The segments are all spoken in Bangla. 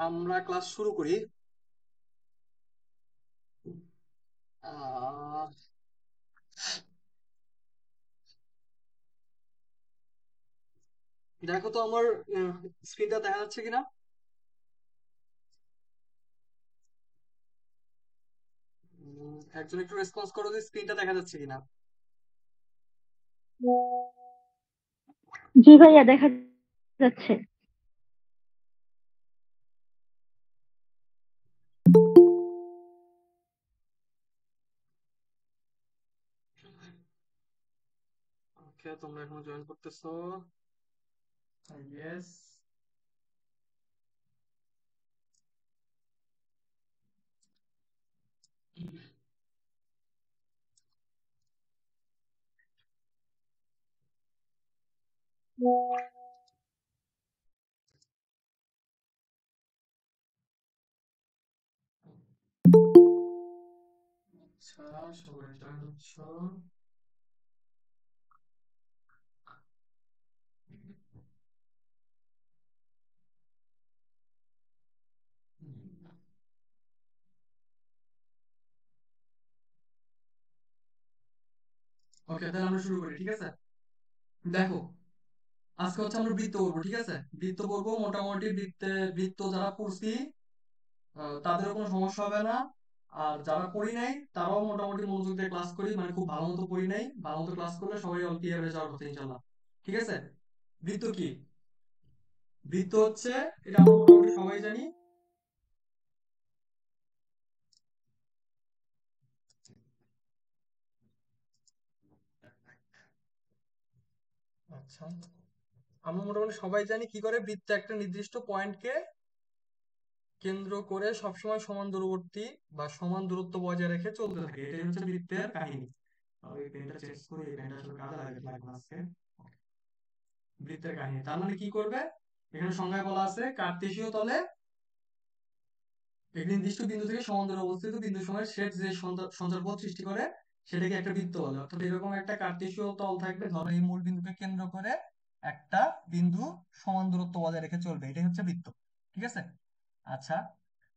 আমরা ক্লাস শুরু করি। আহ, দেখো তো আমার স্ক্রিনটা দেখা যাচ্ছে কিনা। একজন একটু রেসপন্স করো যে স্ক্রিনটা দেখা যাচ্ছে কিনা। জি ভাইয়া, দেখা যাচ্ছে। ওকে, তোমরা এখনো জয়েন করতেছো। ইয়েস। আচ্ছা, সবাই জয়েন হচ্ছো। ওকে, তাহলে আমরা শুরু করি, ঠিক আছে। দেখো, আজকে হচ্ছে আমরা বৃত্ত করবো, ঠিক আছে। বৃত্ত করবো, মোটামুটি বৃত্ত যারা পড়ছি তাদেরও কোনো সমস্যা হবে না। আর যারা পড়ি নাই তারাও মোটামুটি মনোযোগ দিয়ে ক্লাস করি, মানে খুব ভালো মতো পড়ি নাই, ভালো মতো ক্লাস করলে সবাই অল ক্লিয়ার হয়ে যাওয়ার কথা ইনশাল্লাহ। ঠিক আছে। বৃত্ত কি? বৃত্ত হচ্ছে, এটা আমরা মোটামুটি সবাই জানি। আচ্ছা, আমরা মোটামুটি সবাই জানি কি করে বৃত্ত একটা নির্দিষ্ট পয়েন্টকে কেন্দ্র করে সবসময় সমান দূরবর্তী বা সমান দূরত্ব বজায় রেখে চলতে থাকে, এটাই হচ্ছে বৃত্তের কাহিনী। আমি এই পেনটা চেঞ্জ করি, এই পেনটা আসলে কাজে লাগবে না আজকে। বৃত্তের কাহিনী তার মানে কি করবে, এখানে সংজ্ঞায় বলা আছে কার্তেশীয় তলে একটি নির্দিষ্ট বিন্দু থেকে সমান্তরালে অবস্থিত বিন্দু সময়ের শেষ যে সঞ্চারপথ সৃষ্টি করে সেটাকে একটা বৃত্ত বলে। অর্থাৎ এরকম একটা কার্তেশীয় তল থাকবে, ধরো এই মূল বিন্দুকে কেন্দ্র করে একটা বিন্দু সমান দূরত্ব বজায় রেখে চলবে, এটাই হচ্ছে বৃত্ত। ঠিক আছে। আচ্ছা,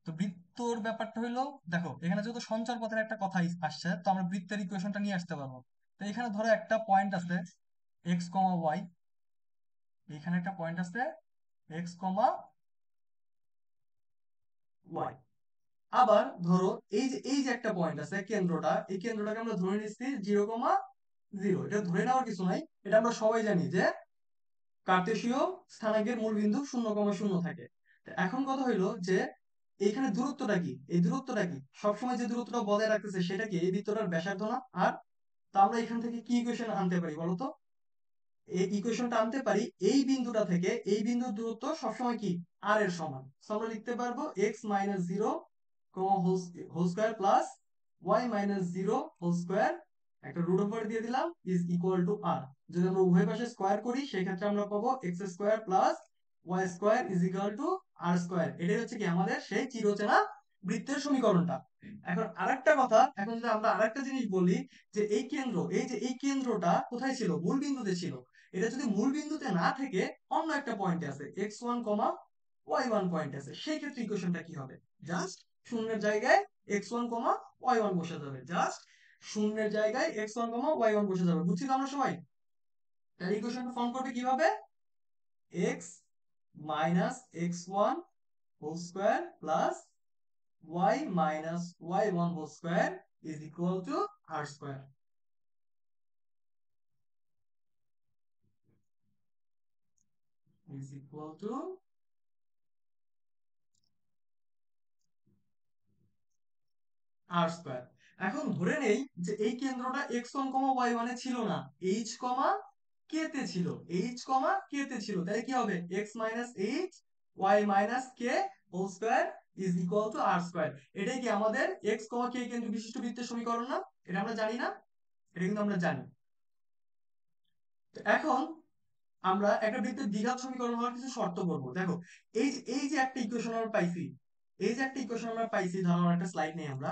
তো বৃত্তর ব্যাপারটা হলো, দেখো এখানে যেহেতু সঞ্চার পথের একটা কথা আসছে, তো আমরা বৃত্তের ইকুয়েশনটা নিয়ে আসতে পারবো। তো এখানে ধরো একটা পয়েন্ট আছে এক্স কমা ওয়াই, এখানে একটা পয়েন্ট আছে এক্স কমা ওয়াই। আবার ধরো এই যে একটা পয়েন্ট আছে কেন্দ্রটা, এই কেন্দ্রটাকে আমরা ধরে নিচ্ছি 0,0। এটা ধরে নেওয়ার কিছু নাই, এটা আমরা সবাই জানি যে কার্তেশীয় স্থানাঙ্কের মূল বিন্দু 0,0 থাকে। তো এখন কথা হইলো যে এইখানে দূরত্বটা কি, এই দূরত্বটা কি সবসময় যে দূরত্বটা বজায় রাখতেছে সেটা কি, এই বৃত্তটার ব্যাসার্ধ না। আর তা আমরা এখান থেকে কি ইকুয়েশন আনতে পারি বলতো? এই ইকুয়েশনটা আনতে পারি, এই বিন্দুটা থেকে এই বিন্দুর দূরত্ব সবসময় কি আর এর সমান। So আমরা লিখতে পারবো x minus zero whole square plus y minus zero whole square, একটা রুট ওভার দিয়ে দিলাম, ইজ ইকুয়াল টু আর। যদি আমরা উভয় পাশে স্কোয়ার করি সেই ক্ষেত্রে আমরা পাবো x square plus y square is equal to r square. এটাই হচ্ছে কি আমাদের সেই চিরচেনা বৃত্তের সমীকরণটা। এখন আরেকটা কথা, এখন যদি আমরা আরেকটা জিনিস বলি, যে এই কেন্দ্র, এই যে এই কেন্দ্রটা কোথায় ছিল, মূল বিন্দুতে ছিল। এটা যদি মূল বিন্দুতে না থেকে অন্য একটা পয়েন্টে আছে x one comma y one point আছে, সেই ক্ষেত্রে ইকুয়েশনটা কি হবে? জাস্ট শূন্যের জায়গায় x one comma y one বসে যাবে, জাস্ট শূন্যের জায়গায় x one comma y one বসে যাবে। বুঝছি তো আমরা সবাই? তাহলে ইকুয়েশনটা ফর্ম করবে কিভাবে? X minus x one whole square plus y minus y one whole square is equal to r square, is equal to r square. এখন ধরে নেই যে এই কেন্দ্রটা এক্স ওয়ান কমা ওয়াই ওয়ানে ছিল না, এইচ কমা কে তে ছিল, এইচ কমা কে তে ছিল। তাহলে কি হবে? X minus h y minus k whole square is equal to r square. এটাই কি আমাদের এক্স কমা কে কেন্দ্র বিশিষ্ট বৃত্তের সমীকরণ না? এটা আমরা জানি না? এটা কিন্তু আমরা জানি। তো এখন আমরা একটা বৃত্তের দ্বিঘাত সমীকরণ হওয়ার কিছু শর্ত করবো। দেখো, এই যে একটা ইকুয়েশন আমরা পাইছি, এই যে একটা ইকুয়েশন আমরা পাইছি, ধরো একটা স্লাইড নেই আমরা,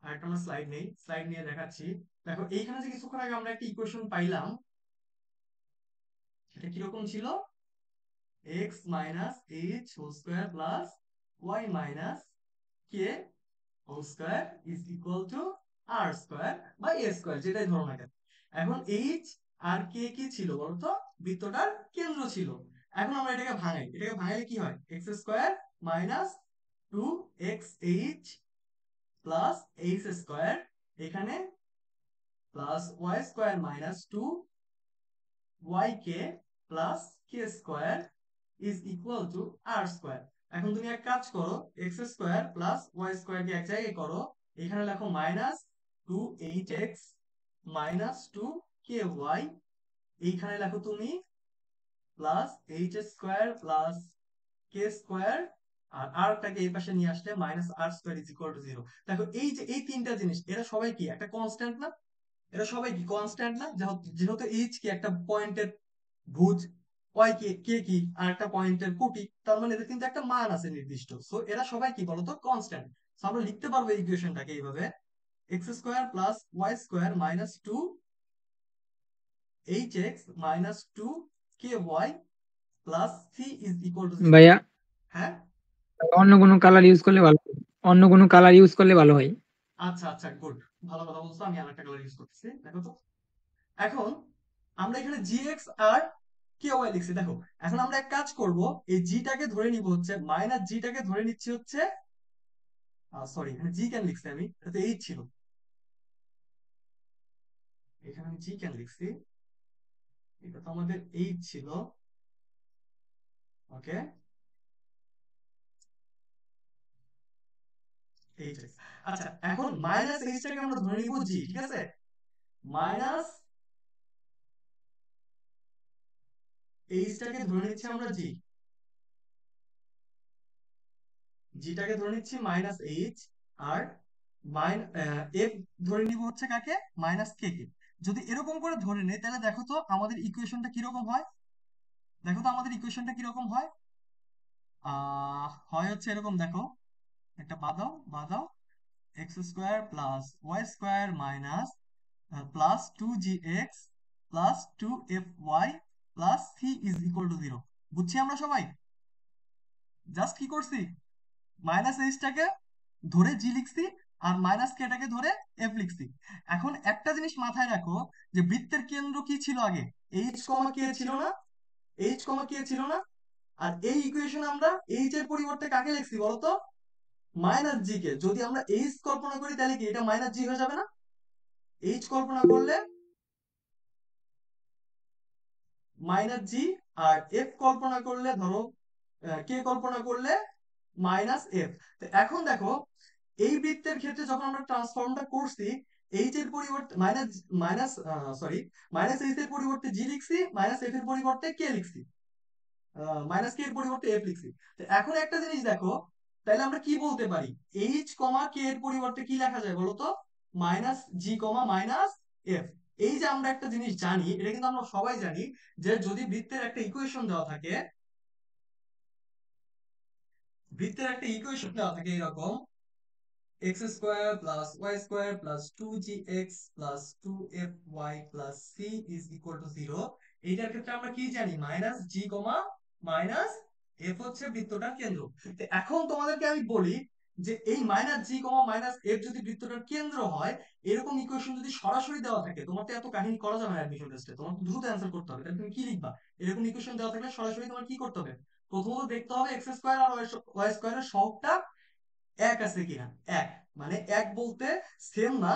আরেকটা আমরা স্লাইড নেই, স্লাইড নিয়ে দেখাচ্ছি। দেখো এইখানে যে কিছুক্ষণ আগে আমরা একটা ইকুয়েশন পাইলাম, সেটা কিরকম ছিল? X minus h whole square plus y minus k whole square is equal to r square বা এ স্কোয়ার, যেটাই ধরো না কেন। এখন এইচ আর কে কি ছিল বলতো? বৃত্তটার কেন্দ্র ছিল। এখন আমরা এটাকে ভাঙাই, এটাকে ভাঙাইলে কি হয়? X square minus two x h plus h square, এখানে plus y square minus two y k plus k square is equal to r square. এখন তুমি এক কাজ করো, x square plus y square কে এক জায়গায় করো, এখানে লেখো minus two h x minus two k y, এইখানে লেখো তুমি plus h square plus k square, আর আরটাকে এই পাশে নিয়ে আসলে minus R square is equal to zero. দেখো এই যে এই তিনটা জিনিস, এরা সবাই কি একটা কনস্ট্যান্ট না? এরা সবাই কি কনস্ট্যান্ট না? যেহেতু এইচ কি একটা পয়েন্টের ভুজ, ওয়াই কে কে কি আর একটা পয়েন্টের কোটি, তার মানে এদের কিন্তু একটা মান আছে নির্দিষ্ট। সো এরা সবাই কি বলতো? কনস্ট্যান্ট। সো আমরা লিখতে পারবো এই ইকুয়েশনটাকে এইভাবে, x square plus y square minus two h x minus two k y plus c is equal to zero. ভাইয়া হ্যাঁ, অন্য কোনো কালার ইউজ করলে ভালো হয়। অন্য কোনো কালার ইউজ করলে ভালো হয়। আচ্ছা আচ্ছা, গুড, ভালো কথা বলছো। আমি আরেকটা কালার ইউজ করতেছি, দেখো তো। এখন আমরা এখানে gx আর ky লিখছি, দেখো। এখন আমরা এক কাজ করব, এই gটাকে ধরে নিব হচ্ছে মাইনাস gটাকে ধরে নিচ্ছি হচ্ছে, সরি এখানে g কেন লিখছি আমি? এটা তো এইচ ছিল, এখানে আমি g কেন লিখছি? এটা তো আমাদের এইচ ছিল। ওকে, এইচ। আচ্ছা, এখন মাইনাস এইচটাকে আমরা ধরে নিব g, ঠিক আছে? মাইনাস এইচটাকে ধরে নিচ্ছি আমরা g, জিটাকে ধরে নিচ্ছি মাইনাস এইচ, আর এফ ধরে নিব হচ্ছে কাকে? মাইনাস কে কে। যদি এরকম করে ধরে নেই তাহলে দেখো তো আমাদের ইকুয়েশনটা কিরকম হয়? দেখো তো আমাদের ইকুয়েশনটা কিরকম হয়? হয় হচ্ছে এরকম, দেখো, একটা বাদাও বাদাও, x square plus y square minus plus two g x plus two f y plus c is equal to zero. বুঝছি আমরা সবাই? জাস্ট কি করছি, মাইনাস এইচটাকে ধরে জি লিখছি, আর মাইনাস কেটাকে ধরে এফ লিখছি। এখন একটা জিনিস মাথায় রাখো, যে বৃত্তের কেন্দ্র কি ছিল আগে? এইচ কমা কে ছিল না? এইচ কমা কে ছিল না? আর এই ইকুয়েশন আমরা এইচ এর পরিবর্তে কাকে লিখছি বলতো? মাইনাস জি কে। যদি আমরা এইচ কল্পনা করি তাহলে কি এটা মাইনাস জি হয়ে যাবে না? এইচ কল্পনা করলে মাইনাস জি, আর এফ কল্পনা করলে ধরো কে কল্পনা করলে মাইনাস এফ। তো এখন দেখো, এই বৃত্তের ক্ষেত্রে যখন আমরা ট্রান্সফর্মটা করছি, এইচ এর পরিবর্তে minus minus sorry minus H এর পরিবর্তে জি লিখছি, মাইনাস এফ এর পরিবর্তে কে লিখছি, মাইনাস কে এর পরিবর্তে এফ লিখছি। তো এখন একটা জিনিস দেখো, তাহলে আমরা কি বলতে পারি? এইচ কমা কে এর পরিবর্তে কি লেখা যায় বলো তো? মাইনাস জি কমা মাইনাস এফ। এই যে আমরা একটা জিনিস জানি, এটা কিন্তু আমরা সবাই জানি, যে যদি বৃত্তের একটা ইকুয়েশন দেওয়া থাকে, বৃত্তের একটা ইকুয়েশন দেওয়া থাকে এরকম, x square plus y square plus 2gx plus 2fy plus c is equal to 0, এইটার ক্ষেত্রে আমরা কি জানি? মাইনাস জি কমা মাইনাস এফ হচ্ছে বৃত্তটার কেন্দ্র। তো এখন তোমাদেরকে আমি বলি, যে এই মাইনাস জি কমা মাইনাস এফ যদি বৃত্তটার কেন্দ্র হয়, এরকম ইকুয়েশন যদি সরাসরি দেওয়া থাকে, তোমার তো এত কাহিনী করা যাবে না অ্যাডমিশন টেস্টে, তোমার দ্রুত অ্যান্সার করতে হবে। তাহলে তুমি কি লিখবা? এরকম ইকুয়েশন দেওয়া থাকলে সরাসরি তোমার কি করতে হবে? প্রথমত দেখতে হবে এক্স স্কয়ার আর ওয়াই স্কয়ারের সহগটা এক আছে কিনা। এক মানে এক বলতে সেম না,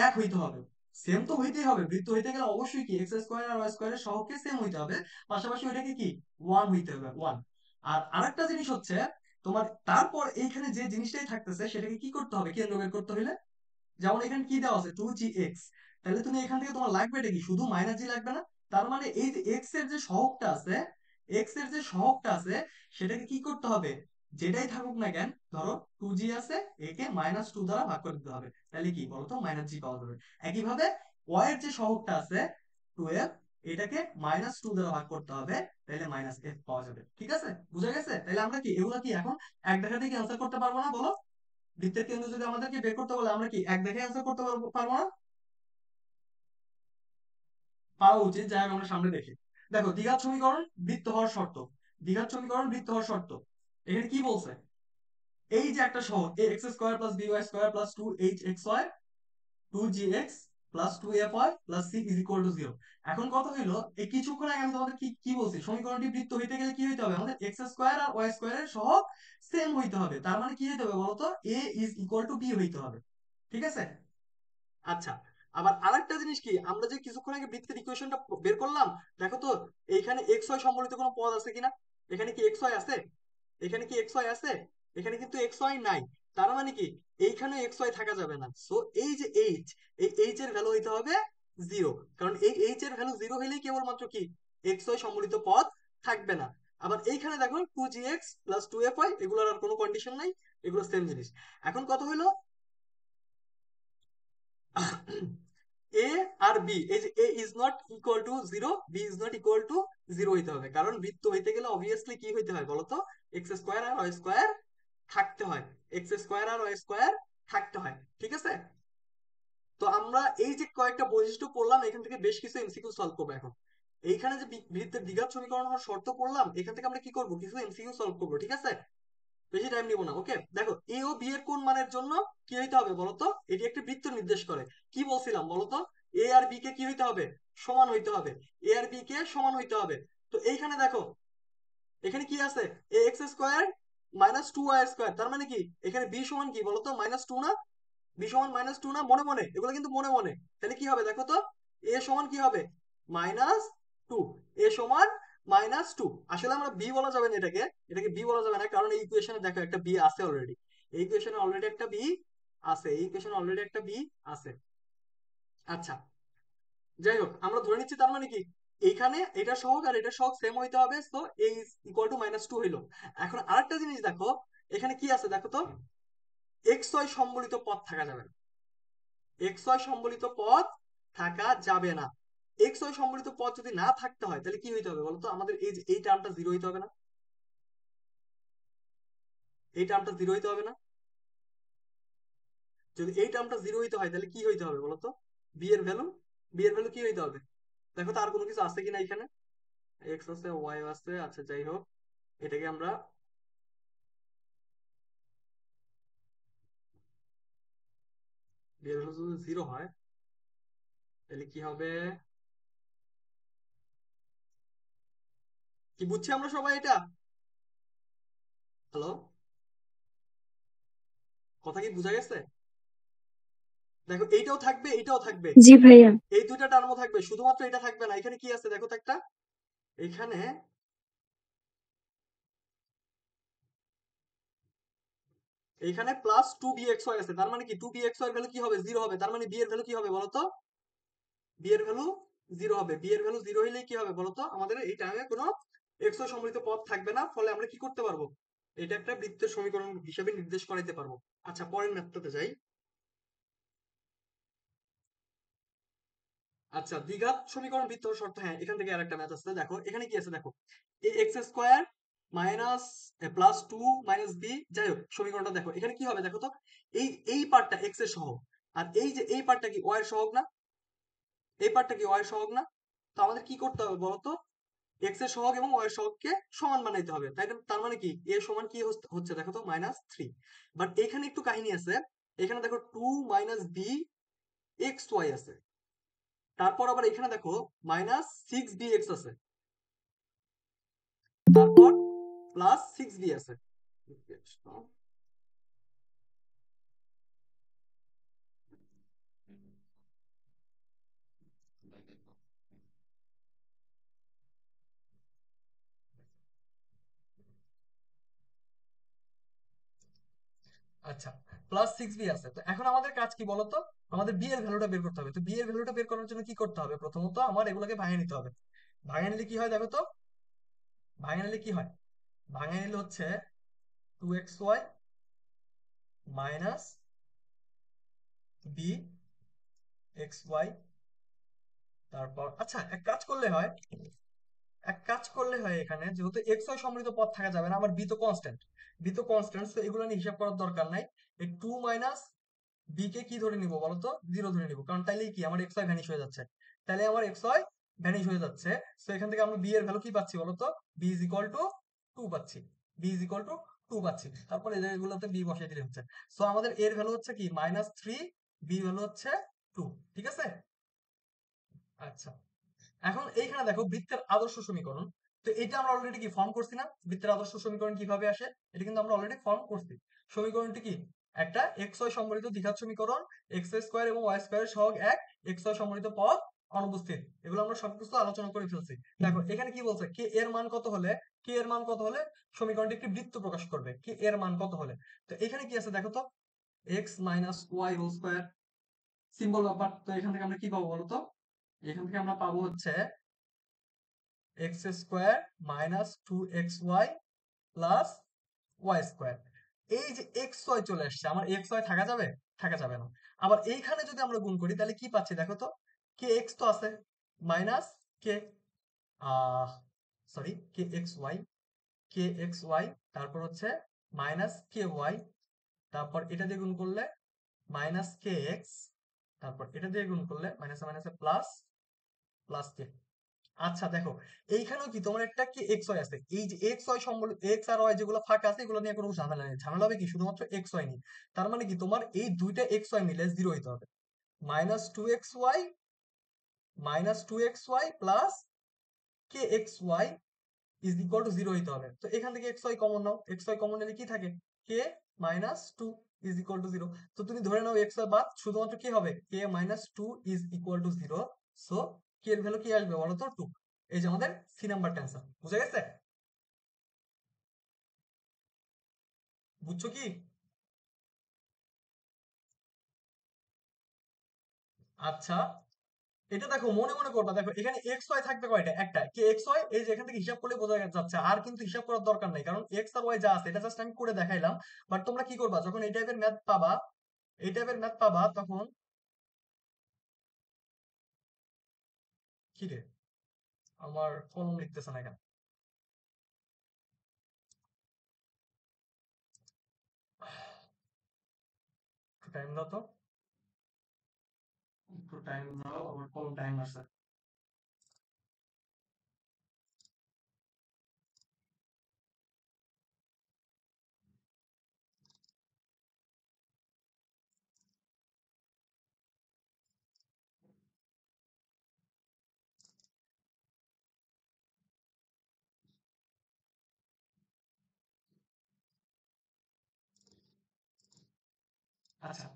এক হইতে হবে। সেম তো হইতেই হবে, বৃত্ত হইতে গেলে অবশ্যই কি এক্স স্কোয়ার আর ওয়াই স্কোয়ারের সহগকে সেম হইতে হবে, পাশাপাশি ওইটাকে কি ওয়ান হইতে হবে, ওয়ান। আর আরেকটা জিনিস হচ্ছে, তোমার তারপর এইখানে যে জিনিসটাই থাকতেছে সেটাকে কি করতে হবে কেন্দ্র বের করতে হলে? যেমন এখানে কি দেওয়া আছে 2gx, তাহলে তুমি এখান থেকে তোমার লাগবে এটা কি শুধু মাইনাস জি লাগবে না? তার মানে এই যে এক্স এর যে সহগটা আছে, এক্স এর যে সহগটা আছে সেটাকে কি করতে হবে? যেটাই থাকুক না কেন, ধরো 2g আছে, একে মাইনাস টু দ্বারা ভাগ করে দিতে হবে, তাহলে কি বলতো? মাইনাস জি পাওয়া যাবে। একইভাবে y এর যে সহগটা আছে 12, এটাকে মাইনাস টু দ্বারা ভাগ করতে হবে, তাহলে মাইনাস এফ পাওয়া যাবে। ঠিক আছে, বুঝা গেছে? তাহলে আমরা কি এগুলো কি এখন এক দেখাতেই কি অ্যান্সার করতে পারবো না বলো? বৃত্তের কেন্দ্র যদি আমাদেরকে বের করতে বলে, আমরা কি এক দেখে অ্যান্সার করতে পারবো না? পাওয়া উচিত, যাই হোক আমরা সামনে দেখি। দেখো দ্বিঘাত সমীকরণ, বৃত্ত হওয়ার শর্ত। দ্বিঘাত সমীকরণ বৃত্ত হওয়ার শর্ত। এখানে কি বলছে, এই যে একটা সহগ a x square plus by square plus 2hxy 2gx plus 2fy plus c is equal to 0। এখন কথা হইলো, এই কিছুক্ষণ আগে আমি তোমাদের কি কি বলছি, সমীকরণটি বৃত্ত হইতে গেলে কি হইতে হবে, আমাদের x স্কয়ার আর y স্কয়ারের সহগ সেম হইতে হবে। তার মানে কি হইতে হবে বলতো, a is equal two b হইতে হবে। ঠিক আছে। আচ্ছা, আবার আরেকটা জিনিস কি, আমরা যে কিছুক্ষণ আগে বৃত্তের ইকুয়েশনটা বের করলাম, দেখো তো এইখানে এক্স ওয়াই সম্বলিত কোনো পদ আছে কিনা। এখানে কি এক্স ওয়াই আছে, এখানে কি এক্স ওয়াই আছে, এখানে কিন্তু এক্স ওয়াই নাই। তার মানে কি এইখানে এক্স ওয়াই থাকা যাবে না। সো এই যে এইচ, এই এইচ এর ভ্যালু হইতে হবে 0, কারণ এই এইচ এর ভ্যালু 0 হইলেই কেবলমাত্র কি এক্স ওয়াই সম্বলিত পদ থাকবে না। আবার এইখানে দেখো 2gx প্লাস 2fy, এগুলোর আর কোনো কন্ডিশন নাই, এগুলো সেম জিনিস। এখন কথা হলো এ আর বি, এই যে a is not equal to 0, b is not equal to 0 হইতে হবে, কারণ বৃত্ত হইতে গেলে অবভিয়াসলি কি হইতে হয় বলতো, এক্স স্কয়ার আর ওয়াই স্কয়ার থাকতে হয়, এক্স স্কয়ার আর ওয়াই স্কয়ার থাকতে হয়। ঠিক আছে। তো আমরা এই যে কয়েকটা বৈশিষ্ট্য পড়লাম, এখান থেকে বেশ কিছু এমসিকিউ সলভ করবো এখন। এইখানে যে বৃত্তের দ্বিঘাত সমীকরণ হওয়ার শর্ত পড়লাম, এখান থেকে আমরা কি করবো, কিছু এমসিকিউ সলভ করবো। ঠিক আছে, বেশি টাইম নিব না। ওকে, দেখো এ ও বি এর কোন মানের জন্য কি হইতে হবে বলতো, এটি একটি বৃত্ত নির্দেশ করে। কি বলছিলাম বলতো, এ আর বি কে কি হইতে হবে, সমান হইতে হবে, এ আর বি কে সমান হইতে হবে। তো এইখানে দেখো, এখানে কি আছে, a x square minus 2y square, তার মানে কি এখানে বি সমান কি বলতো -2 না, বি সমান -2 না, মনে মনে, এগুলো কিন্তু মনে মনে। তাহলে কি হবে দেখো তো, এ সমান কি হবে -2, এ সমান -2। আসলে আমরা বি বলা যাবে না, এটাকে এটাকে বি বলা যাবে না, কারণ এই ইকুয়েশনে দেখো একটা বি আছে অলরেডি, এই ইকুয়েশনে অলরেডি একটা বি আছে, এই ইকুয়েশনে অলরেডি একটা বি আছে। আচ্ছা, যাই হোক আমরা ধরে নিচ্ছি, তার মানে কি এইখানে এটা সহগ আর এটা সহগ সেম হইতে হবে, so A is equal two -2 হইলো। এখন আরেকটা জিনিস দেখো, এখানে কি আছে দেখো তো, এক্স ওয়াই সম্বলিত পদ থাকা যাবে না, এক্স ওয়াই সম্বলিত পদ থাকা যাবে না। এক্স ওয়াই সম্বলিত পদ যদি না থাকতে হয়, তাহলে কি হইতে হবে বলতো, আমাদের এই যে এই টার্মটা 0 হইতে হবে না, এই টার্মটা 0 হইতে হবে না। যদি এই টার্মটা 0 হইতে হয়, তাহলে কি হইতে হবে বলতো, বি এর ভ্যালু, বি এর ভ্যালু কি হইতে হবে, দেখো তো আর কোনো কিছু আছে কিনা এখানে, এক্স আছে ওয়াই আছে, আচ্ছা যাই হোক, এটাকে আমরা বি এর ভ্যালু যদি 0 হয়, তাহলে কি হবে, কি বুঝছি আমরা সবাই এটা, হ্যালো, কথা কি বোঝা গেছে। দেখো এইটাও থাকবে, এইটাও থাকবে, জি ভাইয়া। এই দুইটা টার্মও থাকবে, শুধুমাত্র এটা থাকবে না। এখানে কি আছে দেখো তো একটা, এখানে এখানে প্লাস 2bxy আছে, তার মানে কি 2bxy এর ভ্যালু কি হবে, 0 হবে। তার মানে বি এর ভ্যালু কি হবে বলতো, বি এর ভ্যালু 0 হবে। বি এর ভ্যালু 0 হইলে কি হবে বলতো, আমাদের এই টাইমে কোনো এক্স সম্বলিত পদ থাকবে না, ফলে আমরা কি করতে পারবো, এটা একটা বৃত্তের সমীকরণ হিসেবে নির্দেশ করাইতে পারবো। আচ্ছা, পরের ম্যাথটাতে যাই। আচ্ছা, দ্বিঘাত সমীকরণ বৃত্ত হওয়ার শর্ত, হ্যাঁ এখান থেকে আরেকটা ম্যাথ আছে। দেখো এখানে কি আছে, দেখো a x square minus plus 2 minus b, যাই হোক সমীকরণটা দেখো, এখানে কি হবে দেখো তো, এই পার্টটা এক্স এর সহগ, আর এই যে এই পার্টটা কি ওয়াই এর সহগ না, এই পার্টটা কি ওয়াই এর সহগ না। তো আমাদের কি করতে হবে বলতো, এক্স এর সহগ এবং ওয়াই এর সহগকে সমান বানাইতে হবে, তাই না? তার মানে কি এ সমান কি হচ্ছে দেখো তো -3। বাট এখানে একটু কাহিনী আছে, এখানে দেখো 2 মাইনাস বি এক্স ওয়াই আছে, তারপর আবার এখানে দেখো -6bx আছে, তারপর +6b আছে। আচ্ছা, +6b আছে। তো এখন আমাদের কাজ কি বলতো, আমাদের বি এর ভ্যালুটা বের করতে হবে। তো বি এর ভ্যালুটা বের করার জন্য কি করতে হবে, প্রথমত আমার এগুলোকে ভাঙিয়ে নিতে হবে। ভাঙিয়ে নিলে কি হয় দেখো তো, ভাঙিয়ে নিলে কি হয়, ভাঙিয়ে নিলে হচ্ছে 2xy minus B x Y, তারপর আচ্ছা এক কাজ করলে হয়, এক কাজ করলে হয়, এখানে যেহেতু এক্স ওয়াই সমৃদ্ধ পদ থাকা যাবে না, আমার বি তো কনস্ট্যান্ট, বি তো কনস্ট্যান্ট, তো এগুলো নিয়ে হিসাব করার দরকার নাই। এই 2 মাইনাস বি কে কি ধরে নিব বলতো, 0 ধরে নিব, কারণ তাইলেই কি আমার এক্স ওয়াই ভ্যানিশ হয়ে যাচ্ছে, তাহলে আমার এক্স ওয়াই ভ্যানিশ হয়ে যাচ্ছে। তো এখান থেকে আমরা বি এর ভ্যালু কি পাচ্ছি বলতো, b is equal to two পাচ্ছি, b is equal to two পাচ্ছি। তারপর এই জায়গাগুলোতে বি বসিয়ে দিলে হচ্ছে। সো আমাদের এর ভ্যালু হচ্ছে কি -3, বি ভ্যালু হচ্ছে 2। ঠিক আছে? আচ্ছা, এখন এইখানে দেখো বৃত্তের আদর্শ সমীকরণ। তো এটা আমরা অলরেডি কি ফর্ম করছি না? বৃত্তের আদর্শ সমীকরণ কিভাবে আসে এটা কিন্তু আমরা অলরেডি ফর্ম করছি। সমীকরণটি কি? একটা xy সম্বলিত দ্বিঘাত সমীকরণ, x² এবং y² সহগ এক, xy সম্বলিত পদ অনুপস্থিত। এগুলো আমরা সবকিছু আলোচনা করে ফেলছি। দেখো এখানে কি বলছে, কে এর মান কত হলে, কে এর মান কত হলে সমীকরণটি একটি বৃত্ত প্রকাশ করবে, কে এর মান কত হলে। তো এখানে কি আছে দেখো তো, x - y² সিম্বল ব্যাপার। তো এখান থেকে আমরা কি পাবো বলতো? এখান থেকে আমরা পাবো হচ্ছে x² - 2xy প্লাস y²। এই যে xy চলে আসছে, আমার xy থাকা যাবে? থাকা যাবে না। আবার এইখানে যদি আমরা গুণ করি তাহলে কি পাচ্ছি দেখো তো, kx তো আছে, মাইনাস কে সরি kxy, তারপর হচ্ছে মাইনাস ky, তারপর এটা দিয়ে গুণ করলে মাইনাস kx, তারপর এটা দিয়ে গুণ করলে মাইনাসে মাইনাসে প্লাস, প্লাস কে। আচ্ছা দেখো, এইখানেও কি তোমার একটা কি এক্স ওয়াই আছে, এই যে এক্স ওয়াই সম্বলিত এক্স আর ওয়াই যেগুলো ফাঁকা আছে এগুলো নিয়ে কোনো ঝামেলা নেই। ঝামেলা হবে কি শুধুমাত্র এক্স ওয়াই নিয়ে। তার মানে কি তোমার এই দুইটা এক্স ওয়াই মিলে জিরো হইতে হবে। -2xy plus k x y is equal to zero হইতে হবে। তো এখান থেকে এক্স ওয়াই কমন নাও, এক্স ওয়াই কমন নিলে কি থাকে, k -2 is equal to zero. তো তুমি ধরে নাও এক্স ওয়াই বাদ, শুধুমাত্র কি হবে, k -2 is equal to zero. So k এর ভ্যালু কি আসবে বলো তো, 2। এই যে আমাদের সি নাম্বারটা অ্যান্সার। বুঝা গেছে? বুঝছো কি? আচ্ছা, এটা দেখো মনে মনে করবা, দেখো এখানে এক্স ওয়াই থাকবে কয়টা, একটা কি এক্স ওয়াই, এই যে এখান থেকে হিসাব করলে বোঝা যাচ্ছে, আর কিন্তু হিসাব করার দরকার নাই, কারণ এক্স আর ওয়াই যা আছে এটা জাস্ট আমি করে দেখাইলাম। বাট তোমরা কি করবা যখন এই টাইপের ম্যাথ পাবা, এই টাইপের ম্যাথ পাবা তখন কি রে, আমার কলম লিখতেছে না কেন, একটু টাইম দাও তো, একটু টাইম দাও, আমার কলম টাইম আছে। আচ্ছা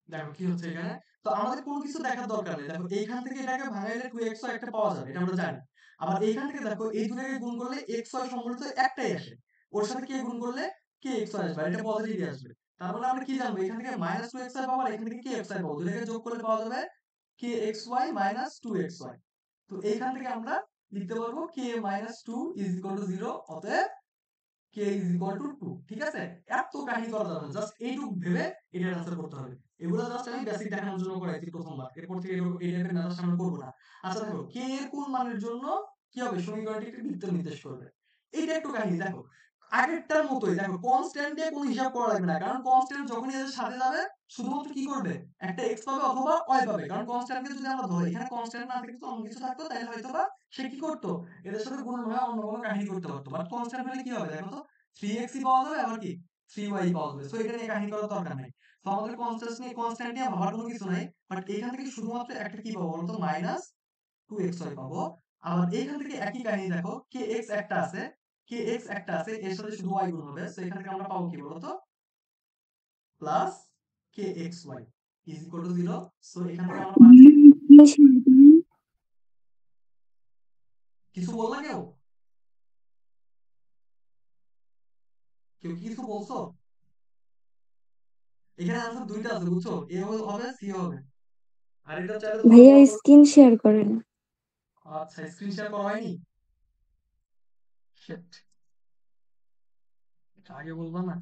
দেখো কি হচ্ছে এখানে। তো আমাদের কোনো কিছু দেখার দরকার নেই, দেখো এইখান থেকে এটাকে ভাঙাইলে 2x একটা পাওয়া যাবে, এটা আমরা জানি। আবার এইখান থেকে দেখো এই দুটাকে গুণ করলে xy সম্বলিত একটাই আসে, ওর সাথে কে গুণ করলে kxy আসবে, আর এটা পজিটিভ আসবে। তার মানে আমরা কি জানবো, এখান থেকে -2xy পাবো আর এখান থেকে kxy পাবো, দুটাকে যোগ করলে পাওয়া যাবে kxy - 2xy। তো এইখান থেকে আমরা লিখতে পারবো k - 2 ইজ ইকুয়াল টু 0। অতএব k is equal to 2। ঠিক আছে? এত কাহিনী করা যাবে না, জাস্ট এইটুক ভেবে এটার আনসার করতে হবে। এগুলো জাস্ট আমি বেসিক দেখানোর জন্য করাইছি প্রথমবার, এরপর থেকে এই টাইপের ম্যাথ সামনে করবো না। আচ্ছা দেখো, k এর কোন মানের জন্য কি হবে, সমীকরণটি একটি বৃত্ত নির্দেশ করবে। এইটা একটু কাহিনী দেখো, আগেরটার মতোই দেখো, কনস্ট্যান্ট দিয়ে কোনো হিসাব করা লাগবে না, কারণ কনস্ট্যান্ট যখনই এদের সাথে যাবে শুধুমাত্র কি করবে, একটা x পাবে অথবা y পাবে। কারণ কনস্ট্যান্টকে যদি আমরা ধরি, এখানে কনস্ট্যান্ট না থাকতো অন্য কিছু থাকতো, তাহলে হয়তোবা সে কি করতো, এদের সাথে গুণন হয়ে অন্য কোনো কাহিনী করতে পারতো। বাট কনস্ট্যান্ট হলে কি হবে দেখো তো, 3x পাওয়া যাবে, আবার কি 3y পাওয়া যাবে। সো এটা নিয়ে কাহিনী করার দরকার নাই। তো আমাদের কনস্ট্যান্ট নিয়ে ভাবার কোনো কিছু নাই। বাট এখান থেকে শুধুমাত্র একটা কি পাবো বলতো, -2xy পাবো। আবার এইখান থেকে একই কাহিনী দেখো, kx একটা আছে, এর সাথে শুধু y গুণ হবে। সো এখান থেকে আমরা পাবো কি বলতো, plus kxy is equal to 0। So এখান থেকে আমরা পাচ্ছি, কিছু বললা কেউ, কেউ কি কিছু বলছো? এখানে আনসার দুইটা আছে বুঝছো, এ হবে সি হবে। আর এটা চাইলে তোমরা ভাইয়া কল করো। স্ক্রিন শেয়ার করেন। আচ্ছা, স্ক্রিন শেয়ার করা হয়নি, শিট, এটা আগে বলবা না।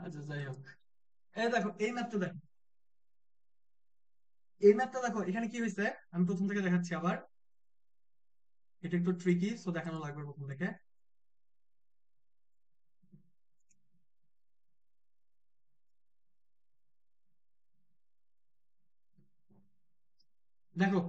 আচ্ছা যাই হোক, এই দেখো এই ম্যাথটা দেখো, এই ম্যাথটা দেখো এখানে কি হয়েছে, আমি প্রথম থেকে দেখাচ্ছি আবার। এটা একটু ট্রিকি, সো দেখানো লাগবে প্রথম থেকে। দেখো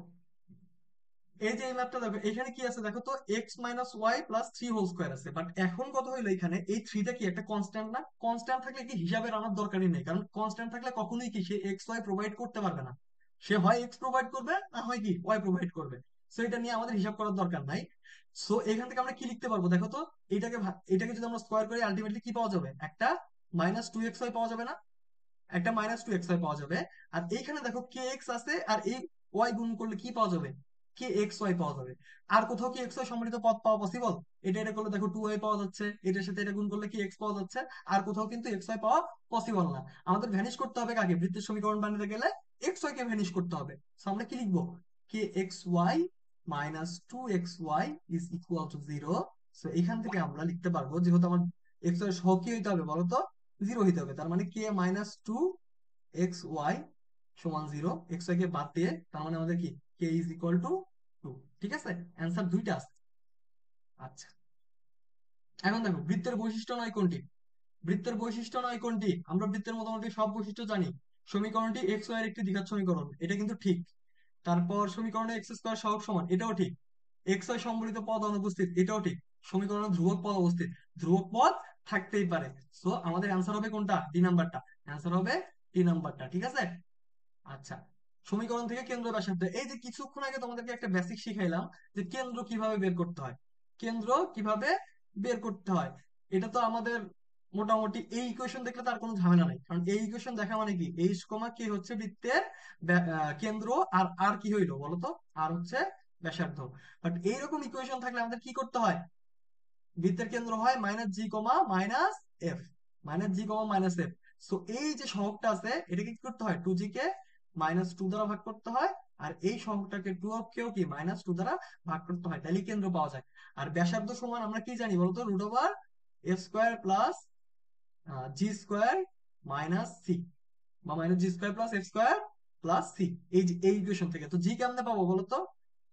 এই যে এই ম্যাপটা দেখো এখানে কি আছে দেখো তো x minus y plus three whole square আছে, বাট এখন কথা হইলো এখানে এই থ্রিটা কি একটা কনস্ট্যান্ট না? কনস্ট্যান্ট থাকলে কি হিসাবে আনার দরকারই নেই, কারণ কনস্ট্যান্ট থাকলে কখনোই কি সে এক্স ওয়াই প্রোভাইড করতে পারবে না। সে হয় এক্স প্রোভাইড করবে না হয় কি ওয়াই প্রোভাইড করবে। সো এটা নিয়ে আমাদের হিসাব করার দরকার নাই। সো এখান থেকে আমরা কি লিখতে পারবো দেখো তো, এটাকে যদি আমরা স্কোয়ার করি আলটিমেটলি কি পাওয়া যাবে? একটা মাইনাস টু এক্স ওয়াই পাওয়া যাবে না? একটা মাইনাস টু এক্স ওয়াই পাওয়া যাবে। আর এইখানে দেখো কে এক্স আছে, আর এই ওয়াই গুণ করলে কি পাওয়া যাবে? কে এক্স ওয়াই পাওয়া যাবে। আর কোথাও কি এক্স ওয়াই সম্মিলিত পদ পাওয়া পসিবল? এটা এটা করলে দেখো টু ওয়াই পাওয়া যাচ্ছে, এটার সাথে এটা গুণ করলে কি এক্স পাওয়া যাচ্ছে। আর কোথাও কিন্তু এক্স ওয়াই পাওয়া পসিবল না। আমাদের ভ্যানিশ করতে হবে কাকে? বৃত্তের সমীকরণ বানাতে গেলে এক্স ওয়াই কে ভ্যানিশ করতে হবে। সো আমরা কি লিখবো? K x y minus two x y is equal to zero. So এখান থেকে আমরা লিখতে পারবো, যেহেতু আমার এক্স ওয়াই সহ কি হইতে হবে বলতো? জিরো হইতে হবে। তার মানে কে মাইনাস টু এক্স ওয়াই সমান জিরো, এক্স ওয়াই কে বাদ দিয়ে তার মানে আমাদের কি K is equal to two. ঠিক আছে, অ্যান্সার দুইটা আছে। আচ্ছা, এখন দেখো বৃত্তের বৈশিষ্ট্য নয় কোনটি? বৃত্তের বৈশিষ্ট্য নয় কোনটি? আমরা বৃত্তের মোটামুটি সব বৈশিষ্ট্য জানি। সমীকরণটি এক্স ওয়াই এর একটি দ্বিঘাত সমীকরণ, এটা কিন্তু ঠিক। তারপর সমীকরণে এক্স স্কোয়ার সহগ সমান, এটাও ঠিক। এক্স ওয়াই সম্বলিত পদ অনুপস্থিত, এটাও ঠিক। সমীকরণে ধ্রুবক পদ অবস্থিত, ধ্রুবক পদ থাকতেই পারে। সো আমাদের অ্যান্সার হবে কোনটা? ডি নাম্বারটা। অ্যান্সার হবে ডি নাম্বারটা। ঠিক আছে। আচ্ছা, সমীকরণ থেকে কেন্দ্র ব্যাসার্ধ, এই যে কিছুক্ষণ আগে তোমাদেরকে একটা বেসিক শিখাইলাম যে কেন্দ্র কিভাবে বের করতে হয়। কেন্দ্র কিভাবে বের করতে হয়, এটা তো আমাদের মোটামুটি এই ইকুয়েশন দেখলে তার কোনো ঝামেলা নাই, কারণ এই ইকুয়েশন দেখা মানে কি এইচ কমা কি হচ্ছে বৃত্তের কেন্দ্র, আর আর কি হইলো বলতো? আর হচ্ছে ব্যাসার্ধ। বাট এইরকম ইকুয়েশন থাকলে আমাদের কি করতে হয়? বৃত্তের কেন্দ্র হয় মাইনাস জি কমা মাইনাস এফ, মাইনাস জি কমা মাইনাস এফ। সো এই যে সহগটা আছে এটাকে কি করতে হয়? টু জি কে মাইনাস টু দ্বারা ভাগ করতে হয়, আর এই সহগটাকে টু অফ কেও কি মাইনাস টু দ্বারা ভাগ করতে হয়, তাহলে কেন্দ্র পাওয়া যায়। আর ব্যাসার্ধ সমান আমরা কি জানি বলতো? Root over f square plus g square minus c, বা minus g square plus f square plus c. এই যে এই ইকুয়েশন থেকে তো জি কেমনে পাবো বলতো?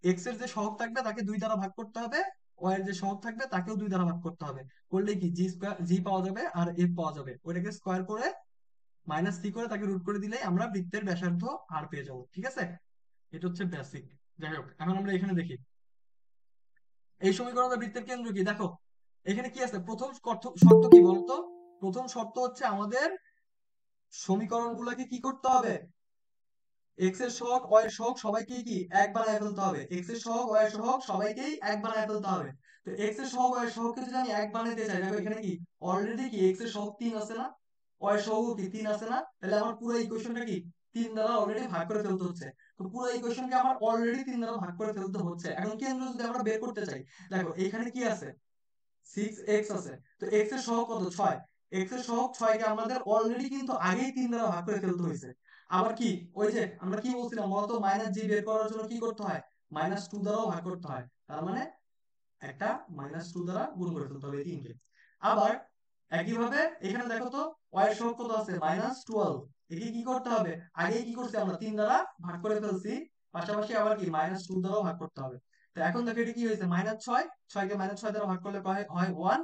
এক্স এর যে সহগ থাকবে তাকে দুই দ্বারা ভাগ করতে হবে, ওয়াই এর যে সহগ থাকবে তাকেও দুই দ্বারা ভাগ করতে হবে। করলে কি জি স্কোয়ার জি পাওয়া যাবে আর এফ পাওয়া যাবে, ওইটাকে স্কোয়ার করে মাইনাস সি করে তাকে রুট করে দিলেই আমরা বৃত্তের ব্যাসার্ধ আর পেয়ে যাবো। ঠিক আছে, এটা হচ্ছে বেসিক। যাই হোক, এখন আমরা এখানে দেখি এই সমীকরণের বৃত্তের কেন্দ্র কি। দেখো এখানে কি আছে, প্রথম শর্ত শর্ত কি বলতো? প্রথম শর্ত হচ্ছে আমাদের সমীকরণ গুলাকে কি করতে হবে? এক্স এর সহগ ওয়াই এর সহগ সবাইকেই কি এক বানায় ফেলতে হবে। এক্স এর সহগ ওয়াই এর সহগ সবাইকেই এক বানায় ফেলতে হবে। তো এক্স এর সহগ ওয়াই এর সহগকে যদি আমি এক বানাইতে চাই, দেখো এখানে কি অলরেডি কি এক্স এর সহগ 3 আছে না, ওয়াই এর সহগ কি 3 আছে না, তাহলে আমার পুরো ইকুয়েশনটা কি 3 দ্বারা অলরেডি ভাগ করে ফেলতে হচ্ছে। তো পুরো ইকুয়েশনকে আমার অলরেডি 3 দ্বারা ভাগ করে ফেলতে হচ্ছে। এখন কেন্দ্র যদি আমরা বের করতে চাই, দেখো এখানে কি আছে? 6x আছে। তো x এর সহগ কত? 6। x এর সহগ 6 কে আমাদের অলরেডি কিন্তু আগেই 3 দ্বারা ভাগ করে ফেলতে হয়েছে। আবার কি ওই যে আমরা কি বলছিলাম বলতো, মাইনাস জি বের করার জন্য কি করতে হয়? মাইনাস টু দ্বারাও ভাগ করতে হয়। তার মানে একটা মাইনাস টু দ্বারা গুণ করে ফেলতে হবে এই তিনকে। আবার একইভাবে এখানে দেখো তো y এর সহগ কত আছে? মাইনাস 12। একে কি করতে হবে? আগেই কি করছি আমরা? 3 দ্বারা ভাগ করে ফেলছি, পাশাপাশি আবার কি মাইনাস টু দ্বারাও ভাগ করতে হবে। তো এখন দেখো এটা কি হয়েছে? মাইনাস 6, 6 কে মাইনাস 6 দ্বারা ভাগ করলে হয় 1।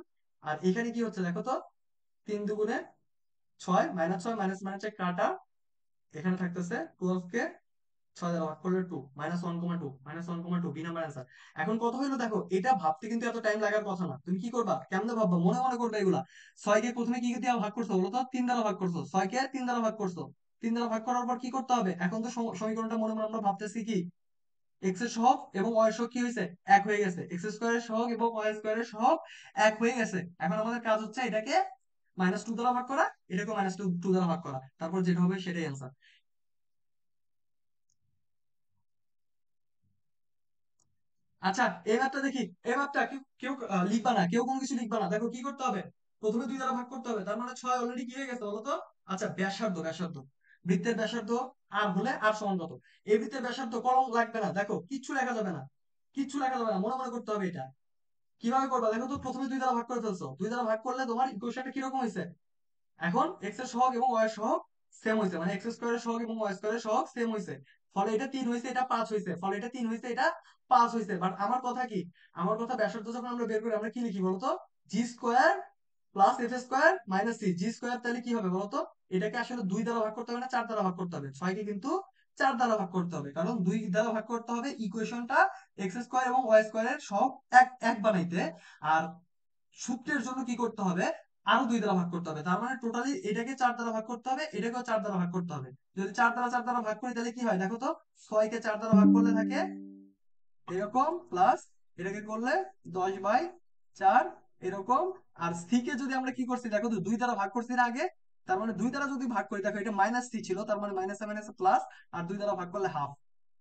আর এখানে কি হচ্ছে দেখো তো, 3 দুগুণে 6, মাইনাস 6 মাইনাস মাইনাস কাটা, এখানে থাকতেছে 12 কে 6 দ্বারা ভাগ করলে 2, minus 1,2, minus 1,2 B number answer. এখন কত হইলো দেখো, এটা ভাবতে কিন্তু এত টাইম লাগার কথা না। তুমি কি করবা? কেমনে ভাববা? মনে মনে করবে এগুলা। 6 কে প্রথমে কি দিয়ে ভাগ করছো বলো তো? 3 দ্বারা ভাগ করছো। 6 কে 3 দ্বারা ভাগ করছো। 3 দ্বারা ভাগ করার পর কি করতে হবে? এখন তো সমীকরণটা মনে মনে আমরা ভাবতেছি কি এক্স এর সহগ এবং ওয়াই এর সহগ কি হয়েছে? এক হয়ে গেছে। এক্স স্কোয়ারের সহগ এবং ওয়াই স্কোয়ারের সহগ এক হয়ে গেছে। এখন আমাদের কাজ হচ্ছে এটাকে মাইনাস টু দ্বারা ভাগ করা, এটাকে মাইনাস টু দ্বারা ভাগ করা, তারপর যেটা হবে সেটাই অ্যান্সার। আচ্ছা, এই ম্যাপটা দেখি। এই ম্যাপটা কেউ কেউ লিখবা না, কেউ কোনো কিছু লিখবা না। দেখো কি করতে হবে? প্রথমে 2 দ্বারা ভাগ করতে হবে, তার মানে 6 অলরেডি কি হয়ে গেছে বলো তো? আচ্ছা, ব্যাসার্ধ, ব্যাসার্ধ বৃত্তের ব্যাসার্ধ আর হলে আর সমান কত? এই বৃত্তের ব্যাসার্ধ কলম লাগবে না, দেখো কিচ্ছু লেখা যাবে না, কিচ্ছু লেখা যাবে না, মনে মনে করতে হবে এটা। কিভাবে করবা দেখো তো, প্রথমে 2 দ্বারা ভাগ করে ফেলছো, 2 দ্বারা ভাগ করলে তোমার ইকুয়েশনটা কিরকম হয়েছে? এখন এক্স এর সহগ এবং ওয়াই এর সহগ সেম হয়েছে, মানে এক্স স্কোয়ারের সহগ এবং ওয়াই স্কোয়ারের সহগ সেম হয়েছে। ফলে এটা 3 হয়েছে, এটা 5 হয়েছে। ফলে এটা 3 হয়েছে, এটা 5 হয়েছে। বাট আমার কথা কি, আমার কথা ব্যাসার্ধ যখন আমরা বের করি আমরা কি লিখি বলতো? জি square plus f square minus c. G square তাহলে কি হবে বলতো? এটাকে আসলে 2 দ্বারা ভাগ করতে হবে না 4 দ্বারা ভাগ করতে হবে। 6 কে কিন্তু 4 দ্বারা ভাগ করতে হবে, কারণ 2 দ্বারা ভাগ করতে হবে ইকুয়েশনটা এক্স স্কোয়ার এবং ওয়াই স্কোয়ারের সব এক এক বানাইতে। আর সূত্রের জন্য কি করতে হবে, আরো 2 দ্বারা ভাগ করতে হবে। তার মানে টোটালি এটাকে 4 দ্বারা ভাগ করতে হবে, এটাকেও 4 দ্বারা ভাগ করতে হবে। যদি 4 দ্বারা ভাগ করি তাহলে কি হয় দেখো তো, 6 কে 4 দ্বারা ভাগ করলে থাকে এরকম, প্লাস এটাকে করলে 10/4 এরকম। আর সি কে যদি আমরা কি করছি দেখো তো, 2 দ্বারা ভাগ করছি না আগে, তার মানে 2 দ্বারা যদি ভাগ করি দেখো এটা মাইনাস সি ছিল, তার মানে মাইনাসে মাইনাসে প্লাস, আর 2 দ্বারা ভাগ করলে হাফ।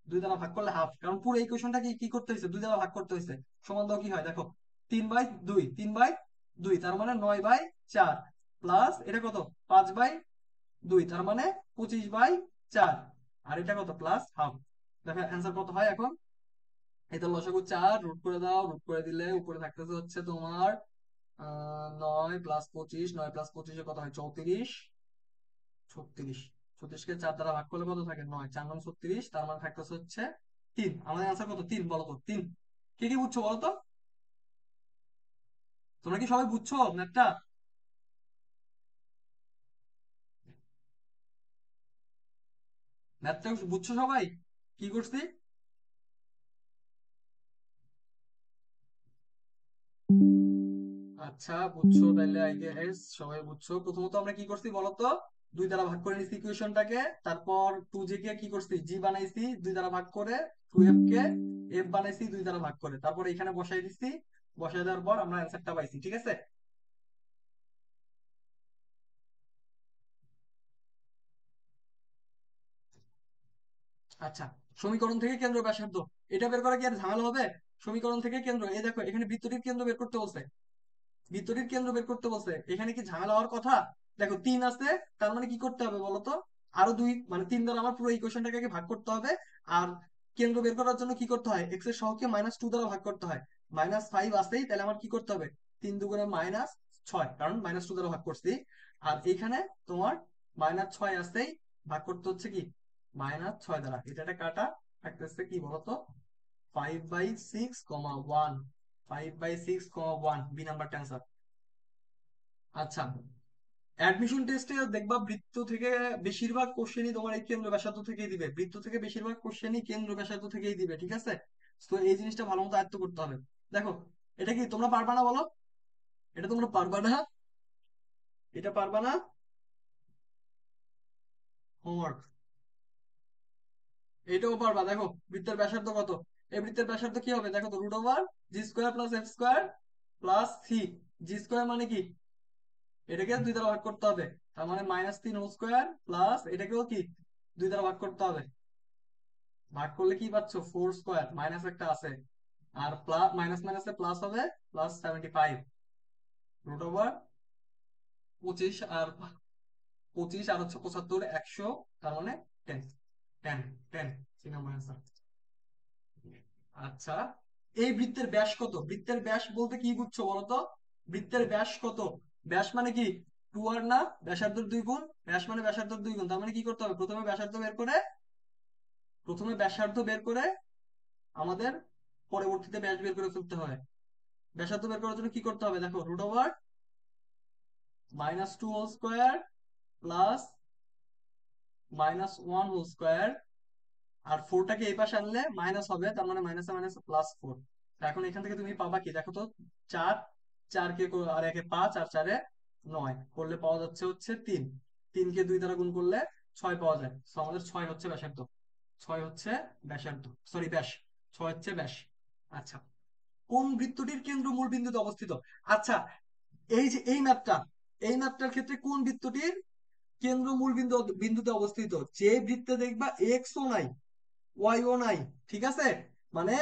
2 দ্বারা ভাগ করলে হাফ, কারণ পুরো ইকুয়েশনটা কি কি করতে হয়েছে, 2 দ্বারা ভাগ করতে হয়েছে। সমান দাও কি হয় দেখো, 3/2, 3/2, তার মানে 9/4, প্লাস এটা কত 5/2, তার মানে 25/4, আর এটা কত প্লাস হাফ। দেখো অ্যান্সার কত হয় এখন। এটা লসাগু 4, রুট করে দাও, রুট করে দিলে উপরে থাকতেছে হচ্ছে তোমার 9 + 25, 9 + 25 কত হয় 34, 36, 36 কে 4 দ্বারা ভাগ করলে কত থাকে 9, 4 9 36, তার মানে থাকতেছে হচ্ছে 3। আমাদের আনসার কত 3 বলো তো, 3। কে কি বুঝছো বলো তো, তোমরা কি সবাই বুঝছো ম্যাথটা? ম্যাথটা বুঝছো সবাই কি করছি? আচ্ছা বুঝছো তাহলে, আই গেস সবাই বুঝছো। প্রথমত আমরা কি করছি বলতো, 2 দ্বারা ভাগ করে নিছি ইকুয়েশনটাকে, তারপর 2j কে কি করছি জি বানাইছি 2 দ্বারা ভাগ করে, 2f কে f বানাইছি 2 দ্বারা ভাগ করে, তারপর এখানে বসাই দিছি। বসাই দেওয়ার পর আমরা অ্যান্সারটা পাইছি, ঠিক আছে। আচ্ছা, সমীকরণ থেকে কেন্দ্র ব্যাসার্ধ, এটা বের করা কি আর ঝামেলা হবে? সমীকরণ থেকে কেন্দ্র, এই দেখো এখানে বৃত্তটির কেন্দ্র বের করতে বলছে, বৃত্তটির কেন্দ্র বের করতে বলছে, এখানে কি ঝামেলা হওয়ার কথা? দেখো 3 আছে, তার মানে কি করতে হবে বলতো, আরো 2 মানে 3 দ্বারা আমার পুরো ইকুয়েশনটাকে আগে ভাগ করতে হবে। আর কেন্দ্র বের করার জন্য কি করতে হয়, এক্স এর সহগকে -2 দ্বারা ভাগ করতে হয়। -5 আছেই, তাহলে আমার কি করতে হবে 3 দুগুণে -6, কারণ -2 দ্বারা ভাগ করছি। আর এখানে তোমার -6 আছেই, ভাগ করতে হচ্ছে কি -6 দ্বারা, এটা একটা কাটা থাকতেছে কি বলতো 5/6, 1, 5/6, 1, বি নাম্বারটা অ্যান্সার। আচ্ছা, অ্যাডমিশন টেস্টে দেখবা বৃত্ত থেকে বেশিরভাগ কোশ্চেনই তোমার এই কেন্দ্র ব্যাসার্ধ থেকেই দিবে, বৃত্ত থেকে বেশিরভাগ কোশ্চেনই কেন্দ্র ব্যাসার্ধ থেকেই দিবে, ঠিক আছে। তো এই জিনিসটা ভালো মতো আয়ত্ত করতে হবে। দেখো এটা কি তোমরা পারবা না বলো, এটা তোমরা পারবা না, এটা পারবা না, হোমওয়ার্ক। এটাও পারবা, দেখো বৃত্তের ব্যাসার্ধ কত, এই বৃত্তের ব্যাসার্ধ কি হবে দেখো তো, √g² + f² + c। G square মানে কি, এটাকে 2 দ্বারা ভাগ করতে হবে, তার মানে -3 হোল স্কোয়ার, প্লাস এটাকেও কি 2 দ্বারা ভাগ করতে হবে। ভাগ করলে কি পাচ্ছ 4 স্কোয়ার, মাইনাস একটা আছে, আর প্লাস মাইনাস মাইনাসে প্লাস হবে, +75, √ 25, আর 25 আর হচ্ছে 75, 100, তার মানে 10, 10, 10, 3 নম্বর অ্যান্সার। আচ্ছা, এই বৃত্তের ব্যাস কত, বৃত্তের ব্যাস বলতে কি বুঝছো বলতো, বৃত্তের ব্যাস কত, ব্যাস মানে কি 2r না, ব্যাসার্ধের 2 গুণ, ব্যাস মানে ব্যাসার্ধের 2 গুণ, তার মানে কি করতে হবে প্রথমে ব্যাসার্ধ বের করে, প্রথমে ব্যাসার্ধ বের করে আমাদের পরবর্তীতে ব্যাস বের করে ফেলতে হয়। ব্যাসার্ধ বের করার জন্য কি করতে হবে দেখো, √-2 whole square plus -1 whole square, আর ফোরটাকে এই পাশে আনলে মাইনাস হবে, তার মানে মাইনাসে মাইনাসে +4। এখন এখান থেকে তুমি পাবা কি দেখো তো, 4, 4 কে আর 1 এ 5, আর 4 এ 9 করলে পাওয়া যাচ্ছে হচ্ছে 3, 3 কে 2 দ্বারা গুণ করলে 6 পাওয়া যায়। তো আমাদের 6 হচ্ছে ব্যাসার্ধ, 6 হচ্ছে ব্যাসার্ধ, সরি ব্যাস, 6 হচ্ছে ব্যাস। আচ্ছা, কোন বৃত্তটির কেন্দ্র মূল বিন্দুতে অবস্থিত? আচ্ছা, এই যে এই ম্যাপটার ক্ষেত্রে কোন বৃত্তটির কেন্দ্র মূল বিন্দুতে অবস্থিত, যে বৃত্তে দেখবা এক্স ও নাই ওয়াই ও নাই, ঠিক আছে, মানে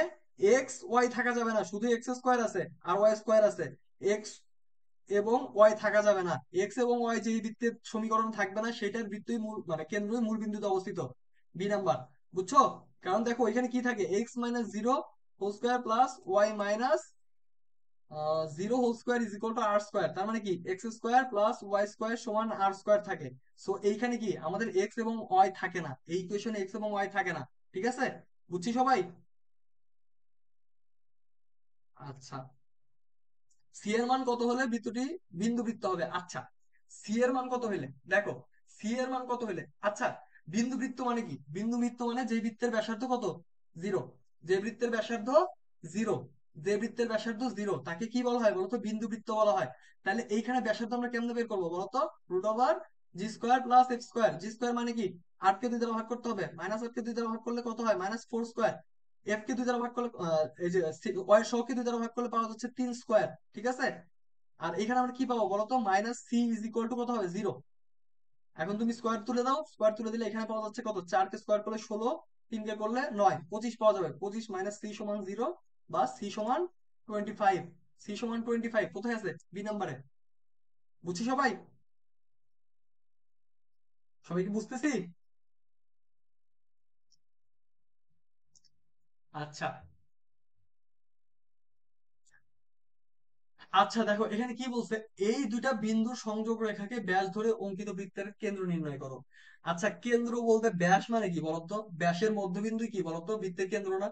এক্স ওয়াই থাকা যাবে না, শুধু x² আছে আর y² আছে, এক্স এবং ওয়াই থাকা যাবে না, এক্স এবং ওয়াই যেই বৃত্তের সমীকরণ থাকবে না সেটার বৃত্তই মূল মানে কেন্দ্রই মূল বিন্দুতে অবস্থিত, বি নাম্বার। বুঝছো, কারণ দেখো এখানে কি থাকে, x-0 whole square plus y-0 whole square = r², তার মানে কি x² + y² = r² থাকে। সো এইখানে কি আমাদের এক্স এবং ওয়াই থাকে না, এই ইকুয়েশনে এক্স এবং ওয়াই থাকে না, ঠিক আছে, বুঝছি সবাই। আচ্ছা, সি এর মান কত হলে বৃত্তটি বিন্দু বৃত্ত হবে? আচ্ছা, সি এর মান কত হলে দেখো, সি এর মান কত হলে, আচ্ছা বিন্দু বৃত্ত মানে কি? বিন্দু বৃত্ত মানে যে বৃত্তের ব্যাসার্ধ কত? জিরো। যে বৃত্তের ব্যাসার্ধ জিরো, যে বৃত্তের ব্যাসার্ধ জিরো তাকে কি বলা হয় বলতো? বিন্দু বৃত্ত বলা হয়। তাহলে এইখানে ব্যাসার্ধ আমরা কেমনে বের করবো বলতো? রুট ওভার জি square plus x square. G square মানে কি? 8 কে 2 দ্বারা ভাগ করতে হবে, মাইনাস 8 কে 2 দ্বারা ভাগ করলে কত হয়? Minus 4 square. এফ কে 2 দ্বারা ভাগ করলে এই যে ওয়াই সহ কে 2 দ্বারা ভাগ করলে পাওয়া যাচ্ছে 3 স্কোয়ার, ঠিক আছে? আর এখানে আমরা কি পাবো বলতো? Minus c is equal to কত হবে? জিরো। এখন তুমি স্কোয়ার তুলে দাও, স্কোয়ার তুলে দিলে এখানে পাওয়া যাচ্ছে কত? 4 কে স্কোয়ার করলে 16, 3 কে করলে 9, 25 পাওয়া যাবে। 25 মাইনাস সি সমান 0, বা সি সমান 25। সি সমান 25 কোথায় আছে? বি নাম্বারে। বুঝছি সবাই? সবাই কি বুঝতেছি? আচ্ছা। আচ্ছা দেখো এখানে কি বলছে, এই দুইটা বিন্দুর সংযোগ রেখাকে ব্যাস ধরে অঙ্কিত বৃত্তের কেন্দ্র নির্ণয় করো। আচ্ছা কেন্দ্র বলতে ব্যাস মানে কি বলতো? ব্যাসের মধ্যবিন্দু কি বলতো? বৃত্তের কেন্দ্র না?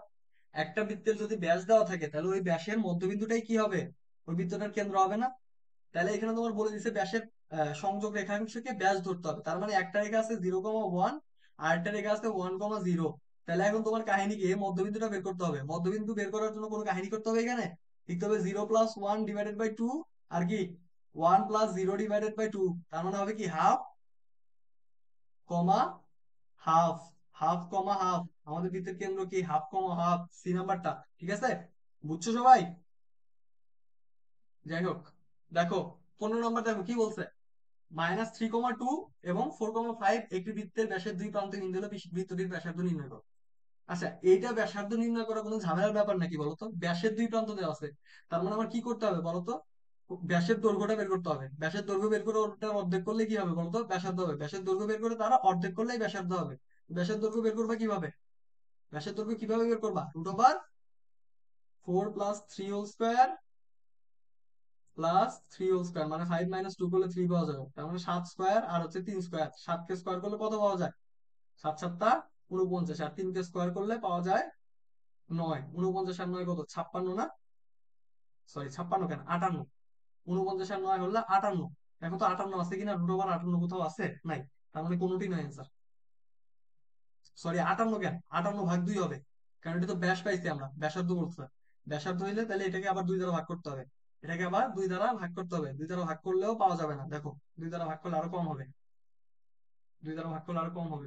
একটা বৃত্তের যদি ব্যাস দেওয়া থাকে তাহলে ওই ব্যাসের মধ্যবিন্দুটাই কি হবে? ওই বৃত্তটার কেন্দ্র হবে না? তাহলে এখানে তোমার বলে দিচ্ছে ব্যাসের সংযোগ রেখাংশকে ব্যাস ধরতে হবে। তার মানে একটা রেখা আছে 0,1, আর একটা রেখা আছে 1,0। তাহলে এখন তোমার কাহিনী কি? এই মধ্যবিন্দুটা বের করতে হবে। মধ্যবিন্দু বের করার জন্য কোনো কাহিনী করতে হবে এখানে? লিখতে হবে 0+1/2, আর কি 1+0/2। তার মানে হবে কি? হাফ কমা হাফ, হাফ কমা হাফ। আমাদের বৃত্তের কেন্দ্র কি? হাফ কমা হাফ, সি নাম্বারটা। ঠিক আছে? বুঝছো সবাই? যাই হোক, দেখো 15 নম্বর দেখো কি বলছে। -3,2 এবং 4,5 একটি বৃত্তের ব্যাসের দুই প্রান্ত বিন্দু হলে বৃত্তটির ব্যাসার্ধ নির্ণয় করো। আচ্ছা এইটা ব্যাসার্ধ নির্ণয় করা কোনো ঝামেলার ব্যাপার নাকি বলতো? ব্যাসের দুই প্রান্ত দেওয়া আছে, তার মানে আমার কি করতে হবে বলতো? ব্যাসের দৈর্ঘ্যটা বের করতে হবে। ব্যাসের দৈর্ঘ্য বের করে ওটার অর্ধেক করলে কি হবে বলতো? ব্যাসার্ধ হবে। ব্যাসের দৈর্ঘ্য বের করে তারা অর্ধেক করলেই ব্যাসার্ধ হবে। ব্যাসের দৈর্ঘ্য বের করবা কিভাবে? ব্যাসের দৈর্ঘ্য কিভাবে বের করবা? √4+3 হোল স্কোয়ার +3 হোল স্কোয়ার, মানে 5 - 2 করলে 3 পাওয়া যাবে। তার মানে 7 স্কোয়ার আর হচ্ছে 3 স্কোয়ার। 7 কে স্কোয়ার করলে কত পাওয়া যায়? 7 7 49, আর 3 কে স্কোয়ার করলে পাওয়া যায় 9। 49 আর 9 কত? 56 না? সরি 56 কেন, 58। 49 আর 9 হলো 58। এখন তো 58 আছে কিনা? √58 কোথাও আছে? নাই। তার মানে কোনোটি নয় অ্যান্সার। সরি 58 কেন, 58/2 হবে। কারণ এটা তো ব্যাস পাইছি আমরা, ব্যাসার্ধ বলছে। ব্যাসার্ধ হইলে তাহলে এটাকে আবার 2 দ্বারা ভাগ করতে হবে। এটাকে আবার 2 দ্বারা ভাগ করতে হবে। 2 দ্বারা ভাগ করলেও পাওয়া যাবে না, দেখো 2 দ্বারা ভাগ করলে আরো কম হবে। 2 দ্বারা ভাগ করলে আরো কম হবে,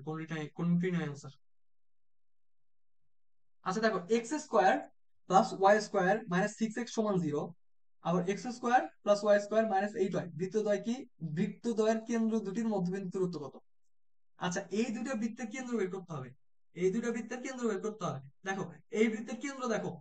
কোনটি নয় অ্যান্সার। আচ্ছা দেখো x² + y² - 6x সমান 0, আবার x² + y² - 8y। বৃত্তদ্বয় কি? বৃত্তদ্বয়ের কেন্দ্র দুটির মধ্যবিন্দু দূরত্ব কত? আচ্ছা এই দুটো বৃত্তের কেন্দ্র বের করতে হবে। এই দুটো বৃত্তের কেন্দ্র বের করতে হবে। দেখো এই বৃত্তের কেন্দ্র দেখো,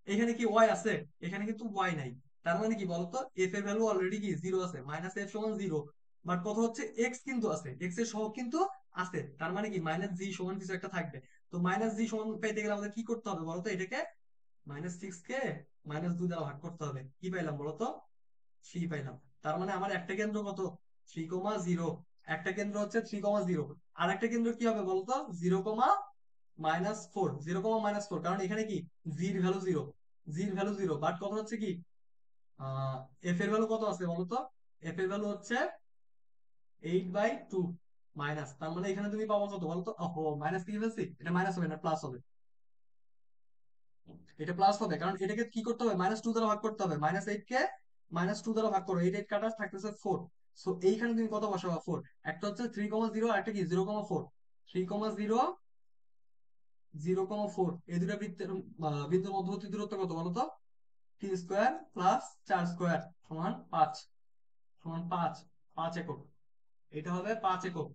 এখানে কি ওয়াই আছে? এখানে কিন্তু ওয়াই নাই। তার মানে কি বলতো? এফ এর ভ্যালু অলরেডি কি? জিরো আছে, -f সমান 0। বাট কত হচ্ছে? এক্স কিন্তু আছে, এক্স এর সহগ কিন্তু আছে। তার মানে কি -g সমান কিছু একটা থাকবে। তো -g সমান পেতে গেলে আমাদের কি করতে হবে বলতো? এটাকে -6 কে -2 দ্বারা ভাগ করতে হবে। কি পাইলাম বলতো? 3 পাইলাম। তার মানে আমার একটা কেন্দ্র কত? 3,0। একটা কেন্দ্র হচ্ছে 3,0। আর একটা কেন্দ্র কি হবে বলতো? 0,-4। 0,-4, কারণ এখানে কি? জির ভ্যালু জিরো, জির ভ্যালু জিরো। বাট কত হচ্ছে কি? এফ এর ভ্যালু কত আছে বলতো? এফ এর ভ্যালু হচ্ছে 8/2 মাইনাস। তার মানে এখানে তুমি পাবো কত বলতো? ও মাইনাস কি ফেলছি, এটা মাইনাস হবে না, প্লাস হবে। এটা প্লাস হবে কারণ এটাকে কি করতে হবে? -2 দ্বারা ভাগ করতে হবে। -8 কে -2 দ্বারা ভাগ করো, 8 8 কাটা থাকতেছে 4। সো এইখানে তুমি কত বসাবা? 4। একটা হচ্ছে 3,0 আর একটা কি 0,4। 3,0, 0,4, এই দুটা বৃত্তের বিন্দুর মধ্যবর্তী দূরত্ব কত বলতো? 3² + 4² সমান 5, সমান 5, 5 একক। এটা হবে 5 একক।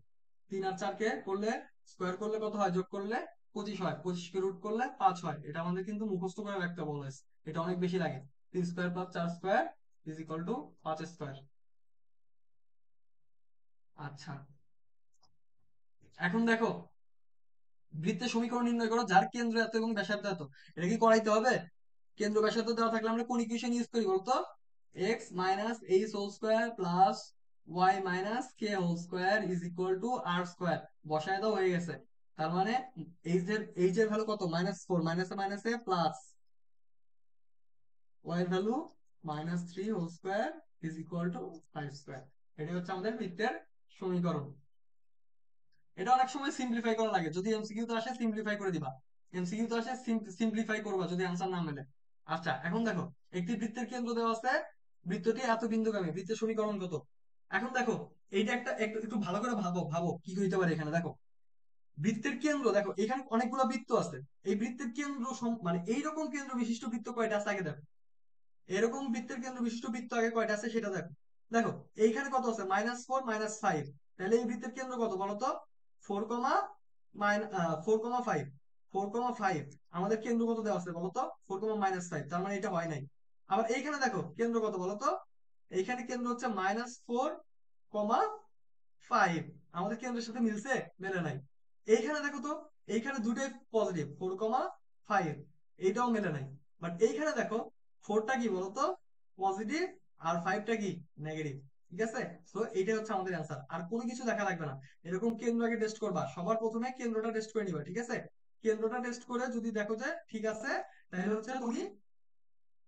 3 আর 4 কে করলে স্কোয়ার করলে কত হয়? যোগ করলে 25 হয়। 25 কে রুট করলে 5 হয়। এটা আমাদের কিন্তু মুখস্থ করে রাখতে বলা হয়েছে। এটা অনেক বেশি লাগে। 3² + 4² = 5²। আচ্ছা এখন দেখো বৃত্তের সমীকরণ নির্ণয় করো যার কেন্দ্র এত এবং ব্যাসার্ধ এত। এটা কি করাইতে হবে? কেন্দ্র ব্যাসার্ধ দেওয়া থাকলে আমরা কোন ইকুয়েশন ইউজ করি বলতো? x - h² + y - k² = r²। বসায় দাও, হয়ে গেছে। তার মানে এইচ এর ভ্যালু কত? -4, মাইনাসে মাইনাসে প্লাস, y এর ভ্যালু -3 হোল স্কোয়ার = 5²। এটাই হচ্ছে আমাদের বৃত্তের সমীকরণ। এটা অনেক সময় সিম্পলিফাই করা লাগে, যদি এমসিকিউ তে আসে সিম্পলিফাই করে দিবা, এমসিকিউ তে আসে সিম্পলিফাই করবা যদি আনসার না মেলে। আচ্ছা এখন দেখো, একটি বৃত্তের কেন্দ্র দেওয়া আছে, বৃত্তটি এত বিন্দুগামী, বৃত্তের সমীকরণ কত? এখন দেখো, এইটা একটা একটু একটু ভালো করে ভাবো ভাবো কি হইতে পারে এখানে। দেখো বৃত্তের কেন্দ্র, দেখো এখানে অনেকগুলো বৃত্ত আছে, এই বৃত্তের কেন্দ্র মানে এইরকম কেন্দ্র বিশিষ্ট বৃত্ত কয়টা আছে আগে দেখো, এরকম বৃত্তের কেন্দ্র বিশিষ্ট বৃত্ত আগে কয়টা আছে সেটা দেখো। দেখো এইখানে কত আছে, -4 -5, তাহলে এই বৃত্তের কেন্দ্র কত বলতো? 4,-4,5, 4,5 আমাদের কেন্দ্র কত দেওয়া আছে বলতো? 4,-5, তার মানে এটা হয় নাই। আবার এইখানে দেখো কেন্দ্র কত বলতো? এইখানে কেন্দ্র হচ্ছে -4,5, আমাদের কেন্দ্রের সাথে মিলছে? মেলে নাই। এইখানে দেখো তো, এইখানে দুটোই পজিটিভ, 4,5, এইটাও মেলে নাই। বাট এইখানে দেখো, 4টা কি বলতো? পজিটিভ, আর 5টা কি? নেগেটিভ। ঠিক আছে, সো এইটাই হচ্ছে আমাদের অ্যান্সার, আর কোনো কিছু দেখা লাগবে না। এরকম কেন্দ্র আগে টেস্ট করবা, সবার প্রথমে কেন্দ্রটা টেস্ট করে নিবা, ঠিক আছে? কেন্দ্রটা টেস্ট করে যদি দেখো যে ঠিক আছে, তাহলে হচ্ছে তুমি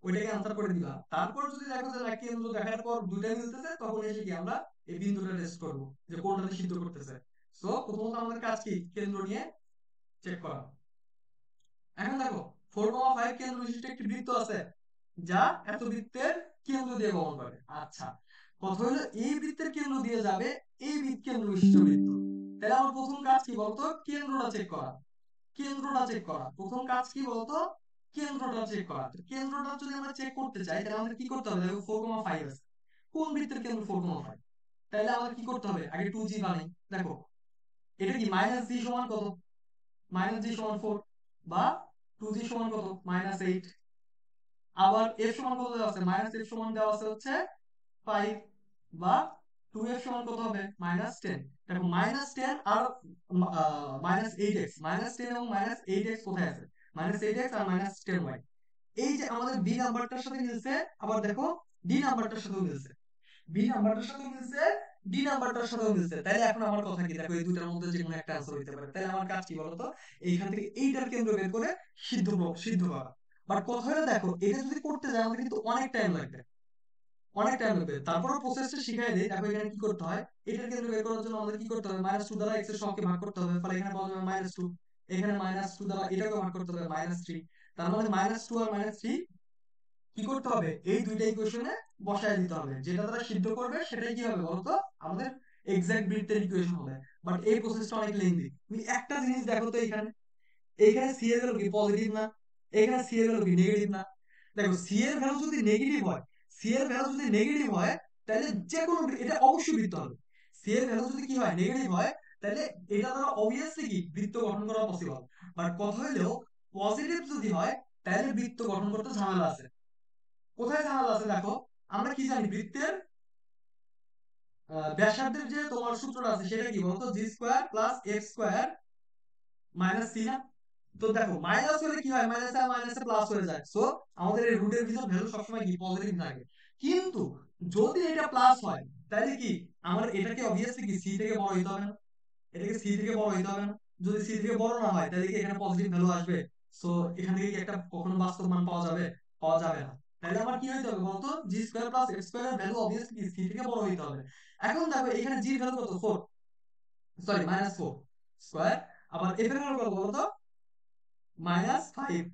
ওইটাকে আনসার করে দিবা। তারপর যদি দেখো যে না, কেন্দ্র দেখার পর দুইটাই মিলতেছে, তখন এসে কি আমরা এই বিন্দুটা টেস্ট করবো যে কোনটাতে সিদ্ধ করতেছে। সো প্রথমত আমাদের কাজ কি, কেন্দ্র নিয়ে চেক করা। এখন দেখো, 4,5 কেন্দ্র বিশিষ্ট একটি বৃত্ত আছে যা এত বৃত্তের কেন্দ্র দিয়ে গমন করে। আচ্ছা, কথা হলো এই বৃত্তের কেন্দ্র দিয়ে যাবে এই কেন্দ্র বিশিষ্ট বৃত্ত। তাহলে আমার প্রথম কাজ কি বলতো? কেন্দ্রটা চেক করা, কেন্দ্রটা চেক করা। প্রথম কাজ কি বলতো? কেন্দ্রটা চেক করা। তো কেন্দ্রটা যদি আমরা চেক করতে চাই, তাহলে আমাদের কি করতে হবে? দেখো 4,5 আছে, কোন বৃত্তের কেন্দ্র 4,5? তাহলে আমাদের কি করতে হবে? আগে 2g বানাই। দেখো এটা কি, -g সমান কত? -g সমান 4, বা 2g সমান কত? -8। আবার f সমান কত দেওয়া আছে? -f সমান দেওয়া আছে হচ্ছে 5, বা 2f সমান কত হবে? -10। দেখো -10 আর -8x, -10 এবং -8x কোথায় আছে? -8x আর -10y, এই যে আমাদের বি নাম্বারটার সাথে মিলছে, আবার দেখো ডি নাম্বারটার সাথেও মিলছে, বি নাম্বারটার সাথেও মিলছে, ডি নাম্বারটার সাথেও মিলছে। তাহলে এখন আমার কথা কি, দেখো এই দুটার মধ্যে যে কোনো একটা অ্যান্সার হইতে পারে। তাহলে আমার কাজ কি বলতো? এইখান থেকে এইটার কেন্দ্র বের করে সিদ্ধ করা। বাট কথা হলো দেখো, এটা যদি করতে যাই আমাদের কিন্তু অনেক টাইম লাগবে, অনেক টাইম লাগবে। তারপরে প্রসেসটা শিখাই দেই। দেখো এখানে কি করতে হয়, এটার কেন্দ্র বের করার জন্য আমাদের কি করতে হবে? -2 দ্বারা x এর সহগকে ভাগ করতে হবে, ফলে এখানে পাওয়া যাবে -2, এখানে -2 দ্বারা এটাকে ভাগ করতে হবে -3, তার মানে -2 আর -3 কি করতে হবে? এই দুইটা ইকুয়েশনে বসায় দিতে হবে, যেটা দ্বারা সিদ্ধ করবে সেটাই কি হবে বলতো? আমাদের এক্সাক্ট বৃত্তের ইকুয়েশন হবে। বাট এই প্রসেসটা অনেক লেন্দি। তুমি একটা জিনিস দেখো তো, এখানে এখানে সি এর ভ্যালু কি পজিটিভ না? এখানে সি এর ভ্যালু কি নেগেটিভ না? দেখো সি এর ভ্যালু যদি নেগেটিভ হয়, সি এর ভ্যালু যদি নেগেটিভ হয়, তাহলে যে কোনো এটা অবশ্যই বৃত্ত হবে। সি এর ভ্যালু যদি কি হয়, নেগেটিভ হয়, তাহলে এটা দ্বারা অবভিয়াসলি কি বৃত্ত গঠন করা পসিবল। বাট কথা হইলো পজিটিভ যদি হয়, তাহলে বৃত্ত গঠন করতে ঝামেলা আছে। কোথায় ঝামেলা আছে দেখো, আমরা কি জানি বৃত্তের ব্যাসার্ধের যে তোমার সূত্রটা আছে সেটা কি বলতো? জি square plus x square minus c না? তো দেখো মাইনাস হলে কি হয়, মাইনাস আর মাইনাসে প্লাস হয়ে যায়। সো আমাদের এই রুটের ভিতর ভ্যালু সবসময় কি পজিটিভ থাকে। কিন্তু যদি এটা প্লাস হয়, তাহলে কি আমার এটাকে অবভিয়াসলি কি সি থেকে বড় হইতে হবে না? এটাকে সি থেকে বড় হইতে হবে না? যদি সি থেকে বড় না হয়, তাহলে কি এখানে পজিটিভ ভ্যালু আসবে? সো এখান থেকে কি একটা কখনো বাস্তব মান পাওয়া যাবে? পাওয়া যাবে না। তাহলে আমার কি হইতে হবে বলতো? জি square plus x square value obviously কি সি থেকে বড় হইতে হবে। এখন দেখো এখানে জি ভ্যালু কত? 4, সরি -4 স্কোয়ার। আবার এফ এর ভ্যালু কত বলতো? -5।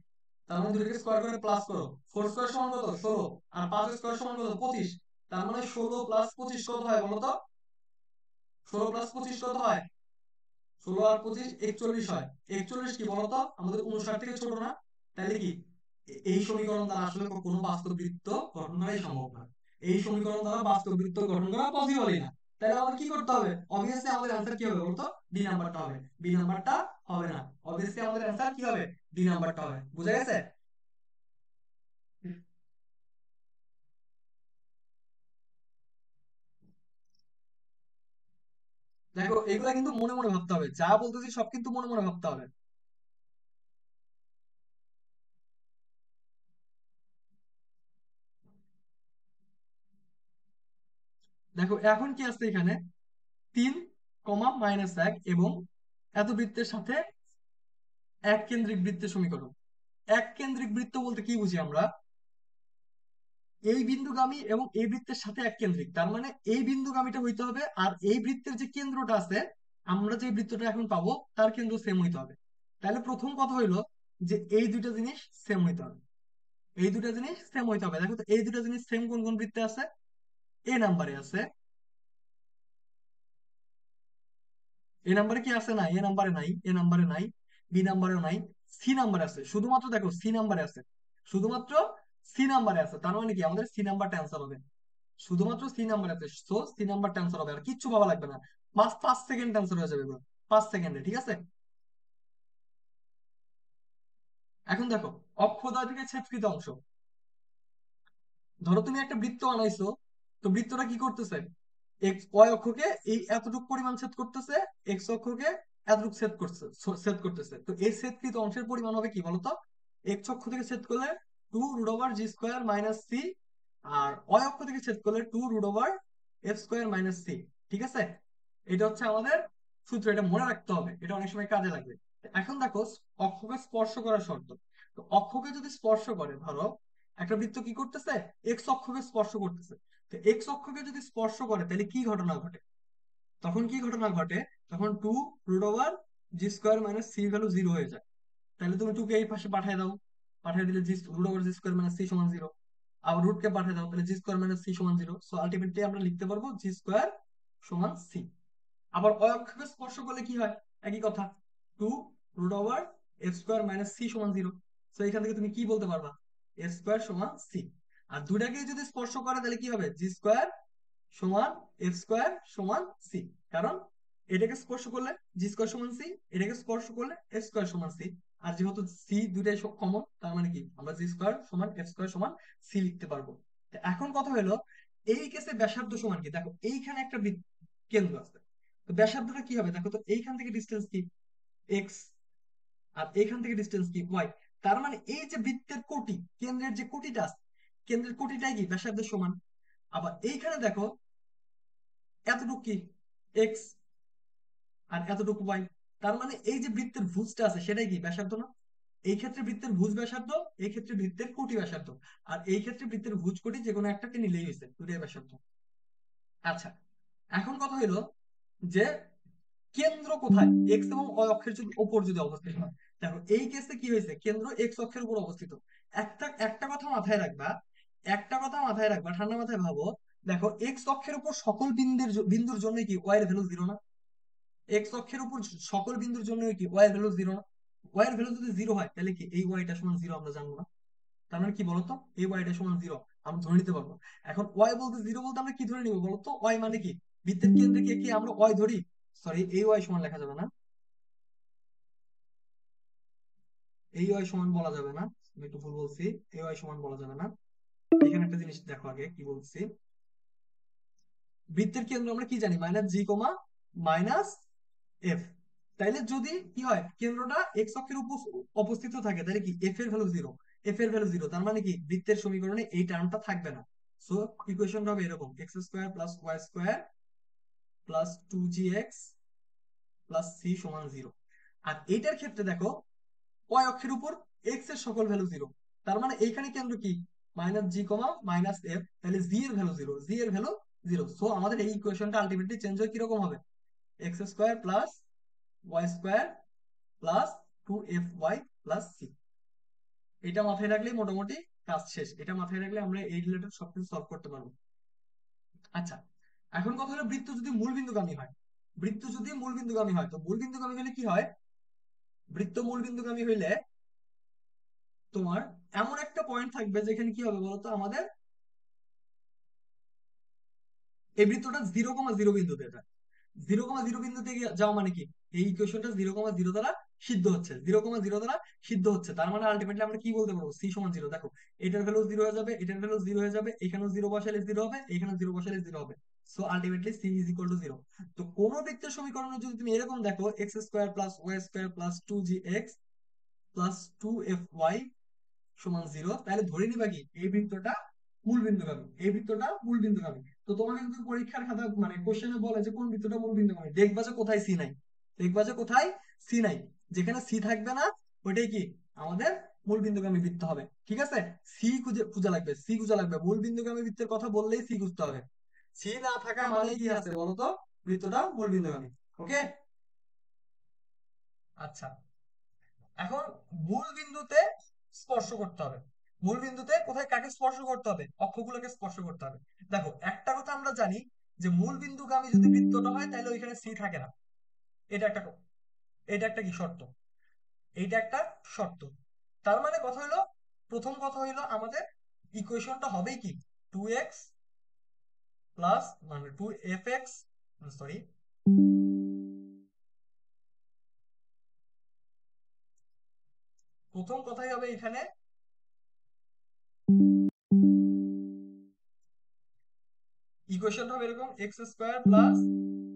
তার মানে দুটোকে স্কোয়ার করে প্লাস করো, 4 স্কোয়ার সমান কত? 16, আর 5 স্কোয়ার সমান কত? 25। তার মানে 16 প্লাস 25 কত হয় বলতো? 16 প্লাস 25 কত হয়? 16 আর 25 41 হয়। 41 কি বলতো? আমাদের 59 থেকে ছোট না? তাহলে কি এই সমীকরণ দ্বারা আসলে কোনো বাস্তব বৃত্ত গঠন করাই সম্ভব না। এই সমীকরণ দ্বারা বাস্তব বৃত্ত গঠন করা পসিবলই না। তাহলে আমাদের কি করতে হবে? অবভিয়াসলি আমাদের অ্যান্সার কি হবে বলতো? ডি নাম্বারটা হবে। বি নাম্বারটা হবে না। অবভিয়াসলি আমাদের অ্যান্সার কি হবে? ডি নাম্বারটা হবে। বুঝা গেছে? দেখো এগুলা কিন্তু মনে মনে ভাবতে হবে, যা বলতেছি সব কিন্তু মনে মনে ভাবতে হবে। দেখো এখন কি আছে এখানে? 3, -1 এবং এত বৃত্তের সাথে এক কেন্দ্রিক বৃত্তের সমীকরণ। এক কেন্দ্রিক বৃত্ত বলতে কি বুঝি আমরা? এই বিন্দুগামী এবং এই বৃত্তের সাথে এক কেন্দ্রিক, তার মানে এই বিন্দুগামীটা হইতে হবে, আর এই বৃত্তের যে কেন্দ্রটা আছে আমরা যে বৃত্তটা এখন পাবো তার কেন্দ্র সেম হইতে হবে। তাহলে প্রথম কথা হইলো যে এই দুইটা জিনিস সেম হইতে হবে, এই দুইটা জিনিস সেম হইতে হবে। দেখো তো এই দুইটা জিনিস সেম কোন কোন বৃত্তে আছে? এ নাম্বারে আছে। এ নাম্বারে কি আছে? না, এ নাম্বারে নাই, এ নাম্বারে নাই, বি নাম্বারেও নাই, সি নাম্বারে আছে। শুধুমাত্র দেখো সি নাম্বারে আছে, শুধুমাত্র সি নাম্বারে আছে। তার মানে কি আমাদের সি নাম্বারটা অ্যান্সার হবে, শুধুমাত্র সি নাম্বার আছে। সো সি নাম্বারটা অ্যান্সার হবে, আর কিচ্ছু ভাবা লাগবে না। 5 সেকেন্ড অ্যান্সার হয়ে যাবে এগুলো, 5 সেকেন্ডে, ঠিক আছে? এখন দেখো অক্ষদ্বয় থেকে ছেদকৃত অংশ। ধরো তুমি একটা বৃত্ত বানাইছো, তো বৃত্তটা কি করতেছে? এক্স ওয়াই অক্ষকে এই এতটুকু পরিমাণ ছেদ করতেছে, এক্স অক্ষকে এতটুকু ছেদ করতেছে। তো এই ছেদকৃত অংশের পরিমাণ হবে কি বলতো? এক্স অক্ষ থেকে ছেদ করলে 2√g² - c, আর ওয়াই অক্ষ থেকে ছেদ করলে 2√f²-c। ঠিক আছে? এটা হচ্ছে আমাদের সূত্র, এটা মনে রাখতে হবে, এটা অনেক সময় কাজে লাগবে। এখন দেখো অক্ষকে স্পর্শ করার শর্ত। তো অক্ষকে যদি স্পর্শ করে, ধরো একটা বৃত্ত কি করতেছে, এক্স অক্ষকে স্পর্শ করতেছে। তো এক্স অক্ষকে যদি স্পর্শ করে তাহলে কি ঘটনা ঘটে? তখন কি ঘটনা ঘটে? তখন 2√g²-c ভ্যালু 0 হয়ে যায়। তাহলে তুমি 2 কে এই পাশে পাঠিয়ে দাও, পাঠিয়ে দিলে √g²-c সমান 0। আবার রুট কে পাঠিয়ে দাও, তাহলে g²-c সমান 0। সো আলটিমেটলি আমরা লিখতে পারবো g² = c। আবার অক্ষকে স্পর্শ করলে কি হয়? একই কথা, 2√f²-c সমান 0। তো এখান থেকে তুমি কি বলতে পারবা? f² = c। আর দুটাকে যদি স্পর্শ করে তাহলে কি হবে? g² = f²-c। কারণ এটাকে স্পর্শ করলে g²=c, এটাকে স্পর্শ করলে f²=c। আর যেহেতু সি দুটাই কমন, তার মানে কি আমরা g²=f²=c লিখতে পারবো। তো এখন কথা হলো এই কেসে ব্যাসার্ধ সমান কি? দেখো এইখানে একটা কেন্দ্র আছে, তো ব্যাসার্ধটা কি হবে? দেখো তো এইখান থেকে ডিস্টেন্স কি? এক্স। আর এইখান থেকে ডিস্টেন্স কি? ওয়াই। তার মানে এই যে বৃত্তের কোটি, কেন্দ্রের যে কোটিটা আছে, কেন্দ্রের কোটিটাই কি ব্যাসার্ধের সমান। আবার এইখানে দেখো এতটুকু কি? এক্স। আর এতটুকু ওয়াই। তার মানে এই যে বৃত্তের ভুজটা আছে সেটাই কি ব্যাসার্ধ না? এই ক্ষেত্রে বৃত্তের ভুজ ব্যাসার্ধ, এই ক্ষেত্রে বৃত্তের কোটি ব্যাসার্ধ। আর এই ক্ষেত্রে বৃত্তের ভুজ কোটি যে কোনো একটাকে নিলেই হয়েছে, দুটাই ব্যাসার্ধ। আচ্ছা, এখন কথা হলো যে কেন্দ্র কোথায়? এক্স এবং ওয়াই অক্ষের উপর যদি অবস্থিত হয়। দেখো এই কেসে কি হয়েছে, কেন্দ্র এক্স অক্ষের উপর অবস্থিত। একটা একটা কথা মাথায় রাখবা, একটা কথা মাথায় রাখবা, ঠান্ডা মাথায় ভাবো। দেখো এক্স অক্ষের উপর সকল বিন্দুর জন্য কি ওয়াই এর ভ্যালু 0 না? এক্স অক্ষের উপর সকল বিন্দুর জন্য কি ওয়াই এর ভ্যালু 0 না? ওয়াই এর ভ্যালু যদি 0 হয় তাহলে কি এই ওয়াইটা সমান 0 আমরা জানবো না? তার মানে কি বলতো, এই ওয়াইটা সমান 0 আমরা ধরে নিতে পারবো। এখন ওয়াই বলতে 0 বলতে আমরা কি ধরে নিব বলতো? ওয়াই মানে কি বৃত্তের কেন্দ্রে কি আমরা ওয়াই ধরি? সরি, এই ওয়াই সমান লেখা যাবে না, এই ওয়াই সমান বলা যাবে না, আমি একটু ভুল বলছি। এই ওয়াই সমান বলা যাবে না। এখানে একটা জিনিস দেখো আগে কি বলছি। বৃত্তের কেন্দ্র আমরা কি জানি? -g, -f। তাইলে যদি কি হয়, কেন্দ্রটা এক্স অক্ষের উপর অবস্থিত থাকে, তাহলে কি এফ এর ভ্যালু 0। এফ এর ভ্যালু 0, তার মানে কি বৃত্তের সমীকরণে এই টার্মটা থাকবে না। সো ইকুয়েশনটা হবে এরকম: x² + y² + 2gx + c = 0। আর এইটার ক্ষেত্রে দেখো ওয়াই অক্ষের উপর এক্স এর সকল ভ্যালু 0। তার মানে এইখানে কেন্দ্র কি -g, -f, তাহলে জি এর ভ্যালু 0, জি এর ভ্যালু 0। সো আমাদের এই ইকুয়েশনটা আলটিমেটলি চেঞ্জ হয়ে কিরকম হবে? x² + y² + 2fy + c। এটা মাথায় রাখলে মোটামুটি কাজ শেষ। এটা মাথায় রাখলে আমরা এই রিলেটেড সবকিছু সলভ করতে পারবো। আচ্ছা, এখন কথা হলো বৃত্ত যদি মূলবিন্দুগামী হয়, বৃত্ত যদি মূলবিন্দুগামী হয়, তো মূলবিন্দুগামী হলে কি হয়? বৃত্ত মূলবিন্দুগামী হইলে তোমার এমন একটা পয়েন্ট থাকবে যেখানে কি হবে বলতো আমাদের, এই বৃত্তটা 0,0 বিন্দুতে যায়। 0,0 বিন্দুতে যাওয়া মানে কি এই ইকুয়েশনটা 0,0 দ্বারা সিদ্ধ হচ্ছে, 0,0 দ্বারা সিদ্ধ হচ্ছে। তার মানে আলটিমেটলি আমরা কি বলতে পারবো? সি সমান 0। দেখো এটার ভ্যালু 0 হয়ে যাবে, এটার ভ্যালু 0 হয়ে যাবে, এখানেও 0 বসালে 0 হবে, এখানেও 0 বসালে 0 হবে। So ultimately c is equal to 0। তো কোন বৃত্তের সমীকরণে যদি তুমি এরকম দেখো x² + y² + 2gx + 2fy = 0, তাহলে ধরে নিবা কি এই বৃত্তটা মূল বিন্দুগামী, এই বৃত্তটা মূল বিন্দুগামী। তো তোমাকে যদি পরীক্ষার খাতা মানে কোশ্চেনে বলে যে কোন বৃত্তটা মূল বিন্দুগামী, দেখবা যে কোথায় সি নাই, দেখবা যে কোথায় সি নাই। যেখানে সি থাকবে না ওইটাই কি আমাদের মূল বিন্দুগামী বৃত্ত হবে। ঠিক আছে? সি খুঁজে খোঁজা লাগবে, সি খোঁজা লাগবে। মূল বিন্দুগামী বৃত্তের কথা বললেই সি খুঁজতে হবে। সি না থাকা মানে কি আছে বলতো? বৃত্তটা মূল বিন্দুগামী। ওকে? আচ্ছা, এখন মূল বিন্দুতে স্পর্শ করতে হবে। মূল বিন্দুতে কোথায় কাকে স্পর্শ করতে হবে? অক্ষগুলোকে স্পর্শ করতে হবে। দেখো একটা কথা আমরা জানি যে মূল বিন্দুগামী যদি বৃত্তটা হয় তাহলে ওইখানে সি থাকে না। এটা একটা এটা একটা কি শর্ত? এইটা একটা শর্ত। তার মানে কথা হলো, প্রথম কথা হইলো আমাদের ইকুয়েশনটা হবেই কি, 2x প্লাস মানে 2fx, সরি, প্রথম কথাই হবে এখানে ইকুয়েশনটা হবে এরকম, x square plus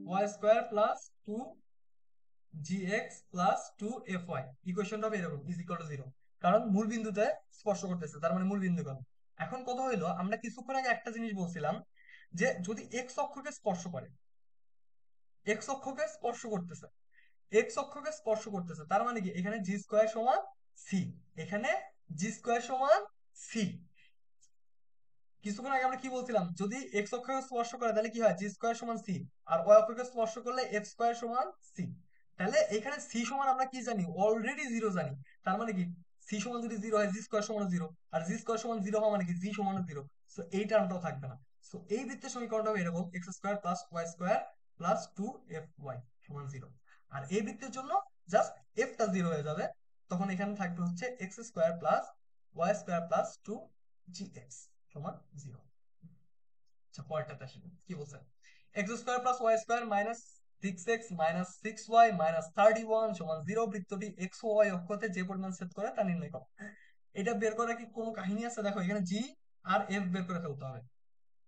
y square plus 2gx plus 2fy। ইকুয়েশনটা হবে এরকম ইজ ইকুয়াল টু 0, কারণ মূল বিন্দুতে স্পর্শ করতেছে, তার মানে মূল বিন্দু কত। এখন কথা হইলো, আমরা কিছুক্ষণ আগে একটা জিনিস বলছিলাম যে যদি এক্স অক্ষকে স্পর্শ করে, এক্স অক্ষকে স্পর্শ করতেছে, এক্স অক্ষকে স্পর্শ করতেছে, তার মানে কি এখানে জি স্কোয়ার সমান সি, এখানে জি স্কোয়ার সমান সি। কিছুক্ষণ আগে আমরা কি বলছিলাম, যদি এক্স অক্ষকে স্পর্শ করে তাহলে কি হয়, জি স্কোয়ার সমান সি, আর ওয়াই অক্ষকে স্পর্শ করলে এফ স্কোয়ার সমান সি। তাহলে এখানে সি সমান আমরা কি জানি, অলরেডি জিরো জানি। তার মানে কি, সি সমান যদি জিরো হয় জি স্কোয়ার সমান জিরো, আর জি স্কোয়ার সমান জিরো হওয়া মানে কি জি সমান জিরো। সো এই টার্মটাও থাকবে না। সো এই বৃত্তের সমীকরণটা হবে এরকম, x square plus y square plus 2fy সমান জিরো। আর এই বৃত্তের জন্য জাস্ট এফটা জিরো হয়ে যাবে, তখন এখানে থাকবে হচ্ছে x square plus y square plus 2gx সমান জিরো। আচ্ছা, পরেরটাতে আসি, কি বলছে, x square plus y square minus 6x minus 6y minus 31 সমান জিরো। বৃত্তটি এক্স ও ওয়াই অক্ষতে যে পরিমাণ ছেদ করে তা নির্ণয় করো। এটা বের করার কি কোনো কাহিনী আছে? দেখো এখানে জি আর এফ বের করে ফেলতে হবে,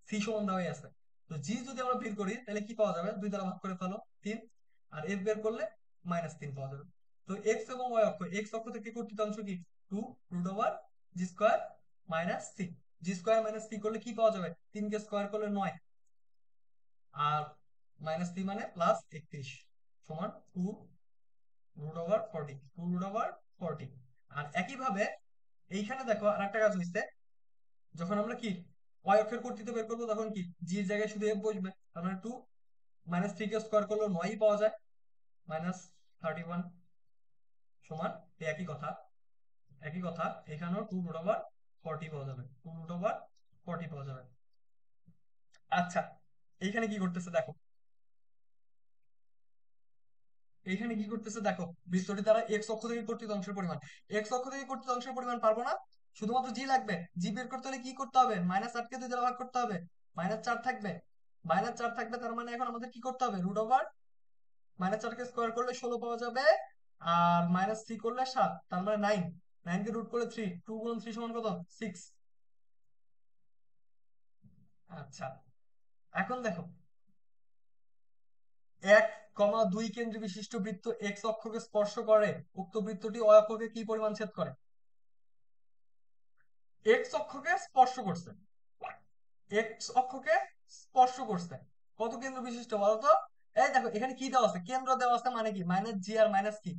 সি সমান দেওয়াই আছে। তো জি যদি আমরা বের করি তাহলে কি পাওয়া যাবে, 2 দ্বারা ভাগ করে ফেলো 3, আর এফ বের করলে -3 পাওয়া যাবে। তো এক্স এবং ওয়াই অক্ষ, এক্স অক্ষ থেকে কর্তৃত্বাংশ কি 2 রুট ওভার জি square minus c. G square minus C করলে কি পাওয়া যাবে, 3 কে স্কোয়ার করলে 9, আর -3 মানে +31 সমান 2 রুট ওভার 40, 2 রুট ওভার 40। আর একইভাবে এইখানে দেখো আর একটা কাজ হইছে, যখন আমরা কি ওয়াই অক্ষের কর্তৃত্ব বের করবো তখন কি জি এর জায়গায় শুধু এফ বসবে, তার মানে 2 -3 কে স্কোয়ার করলেও 9 পাওয়া যায়, -31 সমান এই একই কথা, একই কথা এখানেও 2 রুট ওভার 40 পাওয়া যাবে, 2 রুট ওভার 40 পাওয়া যাবে। আচ্ছা, এইখানে কি করতেছে দেখো, এইখানে কি করতেছে দেখো, বৃত্তটি দ্বারা এক্স অক্ষ থেকে কর্তৃত অংশের পরিমাণ, এক্স অক্ষ থেকে কর্তৃত অংশের পরিমাণ পারবো না, শুধুমাত্র জি লাগবে। জি বের করতে হলে কি করতে হবে, -8 কে 2 দ্বারা ভাগ করতে হবে, -4 থাকবে, -4 থাকবে, তার মানে এখন আমাদের কি করতে হবে, রুট ওভার, -4 কে স্কোয়ার করলে 16 পাওয়া যাবে, আর -3 করলে 7, তার মানে 9, 9 কে রুট করলে 3, 2 গুণ 3 সমান কত, 6। আচ্ছা, এখন দেখো 1,2 কেন্দ্র বিশিষ্ট বৃত্ত এক্স অক্ষকে স্পর্শ করে, উক্ত বৃত্তটি ওই অক্ষকে কি পরিমাণ ছেদ করে? এক্স অক্ষকে স্পর্শ করছে, এক্স অক্ষকে স্পর্শ করছে, কত কেন্দ্র বিশিষ্ট বলতো? এই দেখো এখানে কি দেওয়া আছে, কেন্দ্র দেওয়া আছে, মানে কি মাইনাস জি আর মাইনাস কি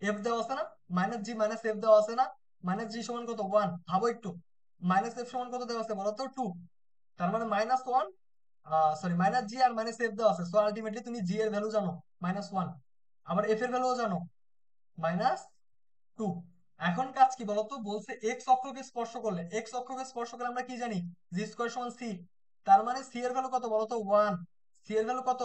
এফ দেওয়া আছে না, মাইনাস জি মাইনাস এফ দেওয়া আছে না, মাইনাস জি সমান কত 1, ভাবো একটু, মাইনাস এফ সমান কত দেওয়া আছে বলতো 2, তার মানে -1, সরি মাইনাস জি আর মাইনাস এফ দেওয়া আছে, সো আলটিমেটলি তুমি জি এর ভ্যালু জানো -1, আবার এফ এর ভ্যালুও জানো -2। এখন কাজ কি বলতো, বলছে এক্স অক্ষকে স্পর্শ করলে, এক্স অক্ষকে স্পর্শ করলে আমরা কি জানি, জি স্কোয়ার সমান সি, তার মানে সি এর ভ্যালু কত বলতো 1, সি এর ভ্যালু কত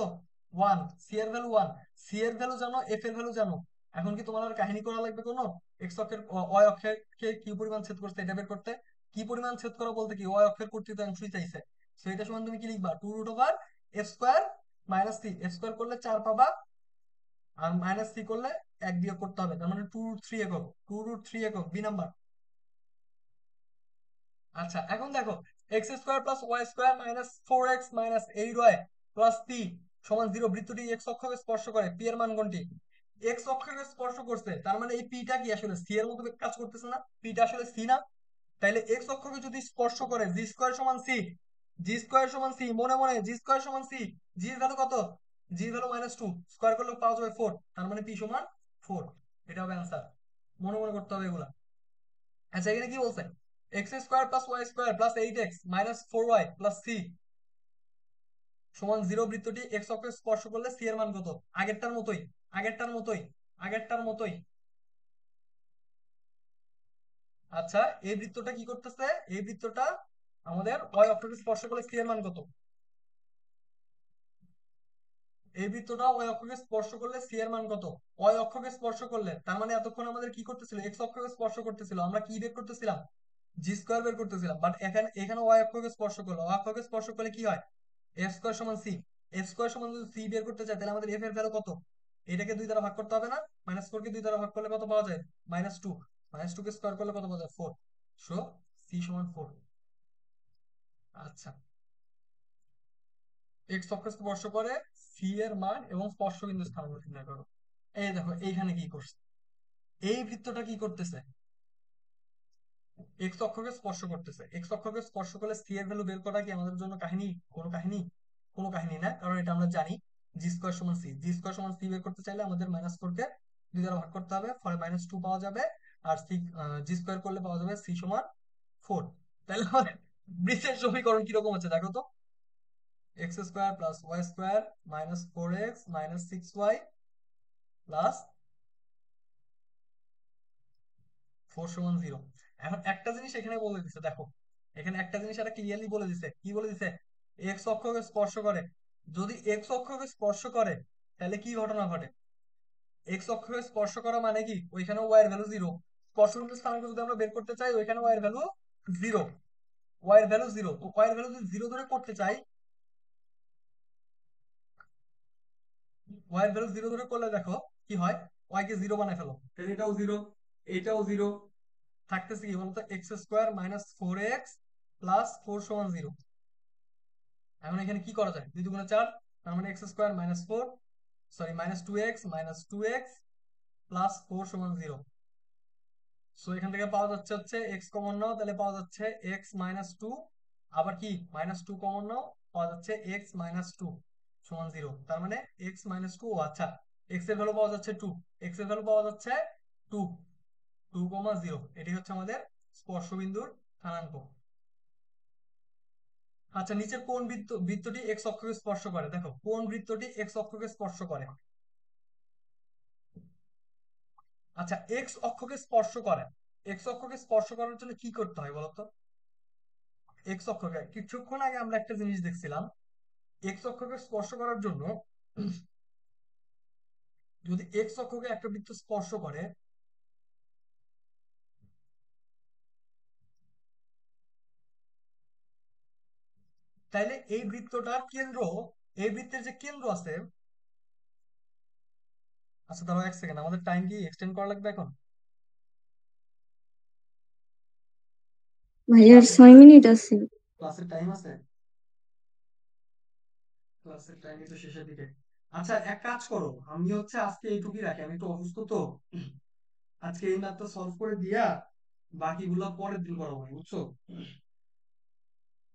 1, সি এর ভ্যালু 1, সি এর ভ্যালু জানো, এফ এর ভ্যালু জানো। এখন কি তোমার আর কাহিনী করা লাগবে কোনো, এক্স অক্ষের ওয়াই অক্ষের কি পরিমাণ ছেদ করছে এটা বের করতে? কি পরিমাণ ছেদ করা বলতে কি ওয়াই অক্ষের কর্তৃত্বাংশই চাইছে। সো এটা সমান তুমি কি লিখবা, 2 root over f square minus c, f square করলে 4 পাবা, আর -3 করলে 1 বিয়োগ করতে হবে, তার মানে 2√3 একক, 2√3 একক বি নাম্বার। আচ্ছা, এখন দেখো x square plus y square minus 4x minus 8y plus p সমান 0। বৃত্তটি এক্স অক্ষকে স্পর্শ করে, পি এর মান কোনটি? এক্স অক্ষকে স্পর্শ করছে, তার মানে এই পিটা কি আসলে সি এর মতো কাজ করতেছে না, পিটা আসলে সি না? তাইলে এক্স অক্ষকে যদি স্পর্শ করে, জি স্কোয়ার সমান সি, জি স্কোয়ার সমান সি, মনে মনে জি স্কোয়ার সমান সি, জি এর ভ্যালু কত, জি এর ভ্যালু -2, স্কোয়ার করলে পাওয়া যাবে 4, তার মানে পি সমান 4। এটা হবে অ্যান্সার, মনে মনে করতে হবে এগুলা। আচ্ছা, এখানে কি বলছে, x square plus y square plus 8x minus 4y plus c সমান 0। বৃত্তটি এক্স অক্ষকে স্পর্শ করলে সি এর মান কত? আগেরটার মতোই, আগেরটার মতোই আগেরটার মতোই। আচ্ছা, এই বৃত্তটা কি করতেছে? এই বৃত্তটা আমাদের ওয়াই অক্ষকে স্পর্শ করলে সি এর মান কত? এই বৃত্তটা ওই অক্ষকে স্পর্শ করলে সি এর মান কত? ওই অক্ষকে স্পর্শ করলে, তার মানে এতক্ষণ আমাদের কি করতেছিল? এক্স অক্ষকে স্পর্শ করতেছিল, আমরা কি বের করতেছিলাম? জি স্কোয়ার বের করতেছিলাম। বাট এখানে এখানে ওয়াই অক্ষকে স্পর্শ করলো, ওয়াই অক্ষকে স্পর্শ করলে কি হয়? এফ স্কোয়ার সমান সি। এফ স্কোয়ার সমান যদি সি বের করতে চাই, তাহলে আমাদের এফ এর ভ্যালু কত? এটাকে 2 দ্বারা ভাগ করতে হবে না? -4 কে 2 দ্বারা ভাগ করলে কত পাওয়া যায়? -2। -2 কে স্কোয়ার করলে কত পাওয়া যায়? 4। সো সি সমান 4। আচ্ছা, এক্স অক্ষকে স্পর্শ করে সি এর মান এবং স্পর্শবিন্দু স্থানাঙ্ক নির্ণয় করো। এই দেখো এইখানে কি করছে, এই বৃত্তটা কি করতেছে? এক্স অক্ষকে স্পর্শ করতেছে। এক্স অক্ষকে স্পর্শ করলে সি এর ভ্যালু বের করা কি আমাদের জন্য কাহিনী? কোনো কাহিনী? কোনো কাহিনী না, কারণ এটা আমরা জানি জি স্কোয়ার সমান সি। জি স্কোয়ার সমান সি বের করতে চাইলে আমাদের -4 কে 2 দ্বারা ভাগ করতে হবে, ফলে -2 পাওয়া যাবে। আর সি জি স্কোয়ার করলে পাওয়া যাবে সি সমান 4। তাহলে আমাদের বৃত্তের সমীকরণ কিরকম হচ্ছে দেখো তো? X square plus y square -4x -6y plus 4 সমান 0। এখন একটা জিনিস এখানে বলে দিছে, দেখো এখানে একটা জিনিস এটা ক্লিয়ারলি বলে দিছে। কি বলে দিছে? এক্স অক্ষকে স্পর্শ করে। যদি এক্স অক্ষকে স্পর্শ করে, তাহলে কি ঘটনা ঘটে? এক্স অক্ষকে স্পর্শ করা মানে কি? ওইখানে ওয়াই এর ভ্যালু 0। স্পর্শবিন্দু স্থানাঙ্ক যদি আমরা বের করতে চাই, ওইখানে ওয়াই এর ভ্যালু 0। ওয়াই এর ভ্যালু 0, তো ওয়াই এর ভ্যালু যদি 0 ধরে করতে চাই, ওয়াই এর ভ্যালু 0 ধরে করলে দেখো কি হয়, ওয়াই কে 0 বানায় ফেলো, তাহলে এটাও 0, এটাও 0। থাকতেছে কি বলতো? এক্স স্কোয়ার -4x প্লাস 4 সমান 0। এখন এখানে কি করা যায়? 2 2 4, তার মানে x square -4, sorry -2x -2x plus 4 সমান 0। সো এখান থেকে পাওয়া যাচ্ছে হচ্ছে এক্স কমন নাও, তাহলে পাওয়া যাচ্ছে এক্স -2। আবার কি -2 কমন নাও, পাওয়া যাচ্ছে এক্স -2 সমান 0। তার মানে এক্স -2, আচ্ছা এক্স এর ভ্যালু পাওয়া যাচ্ছে 2। এক্স এর ভ্যালু পাওয়া যাচ্ছে 2, 2,0। এটি হচ্ছে আমাদের স্পর্শবিন্দুর স্থানাঙ্ক। আচ্ছা, নিচের কোন বৃত্তটি এক্স অক্ষকে স্পর্শ করে? দেখো কোন বৃত্তটি এক্স অক্ষকে স্পর্শ করে? আচ্ছা, এক্স অক্ষকে স্পর্শ করে। এক্স অক্ষকে স্পর্শ করার জন্য কি করতে হয় বলতো? এক্স অক্ষকে কিছুক্ষণ আগে আমরা একটা জিনিস দেখছিলাম, এক্স অক্ষকে স্পর্শ করার জন্য যদি এক্স অক্ষকে একটা বৃত্ত স্পর্শ করে, তাইলে এই বৃত্তটার কেন্দ্র, এই বৃত্তের যে কেন্দ্র আছে। আচ্ছা দাঁড়াও 1 সেকেন্ড, আমাদের টাইম কি এক্সটেন্ড করা লাগবে এখন? ভাইয়ার ক্লাসের 6 মিনিট আছে। ক্লাসের টাইম আছে? ক্লাসের টাইম তো শেষের দিকে। আচ্ছা এক কাজ করো, আমি হচ্ছে আজকে এইটুকুই রাখি, আমি একটু অসুস্থ তো। আজকে এই ম্যাথটা সলভ করে দিয়া বাকিগুলো পরের দিন করাবো, বুঝছো?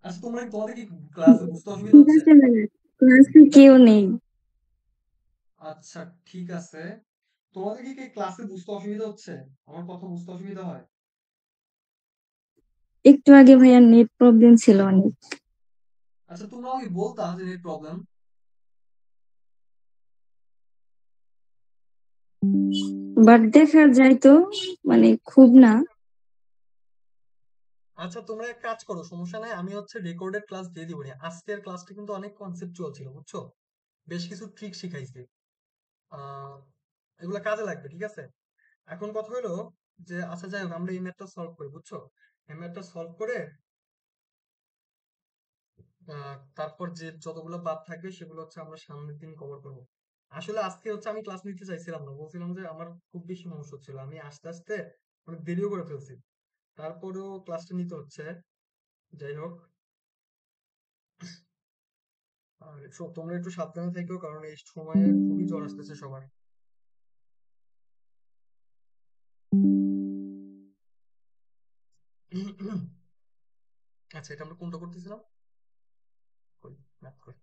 আচ্ছা তোমাদের কি ক্লাসে বুঝতে অসুবিধা ঠিক হচ্ছে? আছে ভাইয়া, ক্লাসে কেউ নেই। আচ্ছা ঠিক আছে। তোমাদের কি ক্লাসে বুঝতে অসুবিধা হচ্ছে? আমার কথা বুঝতে অসুবিধা হয়? একটু আগে ভাইয়ার নেট প্রবলেম ছিল অনেক। আচ্ছা তোমরা আমাকে বলতা যে নেট প্রবলেম। বাট দেখা যায় তো, মানে খুব না। আচ্ছা তোমরা এক কাজ করো, সমস্যা নাই, আমি হচ্ছে রেকর্ডেড ক্লাস দিয়ে দিব। আজকের ক্লাসটা কিন্তু অনেক কনসেপচুয়াল ছিল, বুঝছো? বেশ কিছু ট্রিক শিখাইছি। আহ এগুলা কাজে লাগবে, ঠিক আছে? এখন কথা হলো যে, আচ্ছা যাই হোক, আমরা এই ম্যাথটা সলভ করি, বুঝছো? এই ম্যাথটা সলভ করে তারপর যে যতগুলো বাদ থাকবে সেগুলো হচ্ছে আমরা সামনের দিন কভার করবো। আসলে আজকে হচ্ছে আমি ক্লাস নিতে চাইছিলাম না, বলছিলাম যে আমার খুব বেশি সমস্যা ছিল, আমি আস্তে আস্তে অনেক দেরিও করে ফেলছি, তারপরেও ক্লাসটা নিতে হচ্ছে। যাই হোক, আর তোমরা একটু সাবধানে থেকো, কারণ এই সময়ে খুবই জ্বর আসতেছে সবার। আচ্ছা এটা আমরা কোনটা করতেছিলাম? কই, ম্যাথ কই।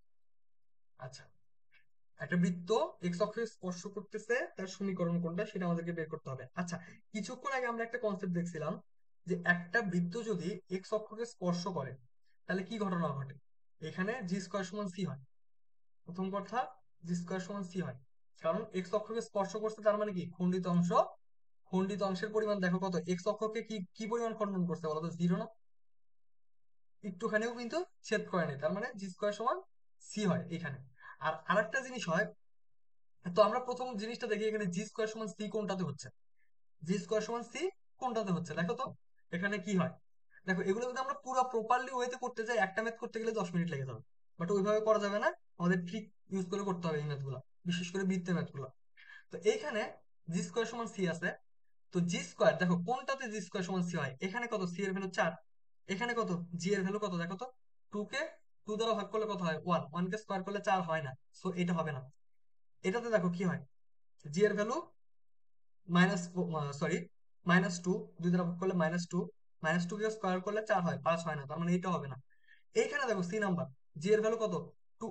আচ্ছা, একটা বৃত্ত এক্স অক্ষে স্পর্শ করতেছে, তার সমীকরণ কোনটা সেটা আমাদেরকে বের করতে হবে। আচ্ছা, কিছুক্ষণ আগে আমরা একটা কনসেপ্ট দেখছিলাম যে একটা বৃত্ত যদি এক্স অক্ষকে স্পর্শ করে, তাহলে কি ঘটনা ঘটে? এখানে জি স্কোয়ার সমান সি হয়। প্রথম কথা, জি স্কোয়ার সমান সি হয়। কারণ এক্স অক্ষকে স্পর্শ করছে, তার মানে কি খণ্ডিত অংশ, খণ্ডিত অংশের পরিমাণ দেখো কত, এক্স অক্ষকে কি কি পরিমাণ খণ্ডন করছে বলো তো, 0 না, একটুখানিও কিন্তু ছেদ করে নেই, তার মানে জি স্কোয়ার সমান সি হয় এখানে। আর আরেকটা জিনিস হয়, তো আমরা প্রথম জিনিসটা দেখি এখানে জি স্কোয়ার সমান সি কোনটাতে হচ্ছে, জি স্কোয়ার সমান সি কোনটাতে হচ্ছে দেখো তো এখানে কি হয়। দেখো এগুলো যদি আমরা পুরো প্রপারলি ওয়েতে করতে যাই, একটা ম্যাথ করতে গেলে 10 মিনিট লেগে যাবে, বাট ওইভাবে করা যাবে না, আমাদের ট্রিক ইউজ করে করতে হবে এই ম্যাথগুলো, বিশেষ করে বৃত্তের ম্যাথগুলো। তো এইখানে জি স্কোয়ার সমান সি আছে, তো জি স্কোয়ার দেখো কোনটাতে জি স্কোয়ার সমান সি হয়, এখানে কত, সি এর ভ্যালু 4, এখানে কত, জি এর ভ্যালু কত দেখো তো, 2 কে 2 দ্বারা ভাগ করলে কত হয় 1, 1 কে স্কোয়ার করলে 4 হয় না, সো এটা হবে না। এটাতে দেখো কি হয়, জি এর ভ্যালু মাইনাস, সরি -2, 2 দ্বারা ভাগ করলে -2, -2 কে স্কোয়ার করলে 4 হয়, 5 হয় না, তার মানে এটা হবে না। এইখানে দেখো সি নাম্বার, জি এর ভ্যালু কত, 2,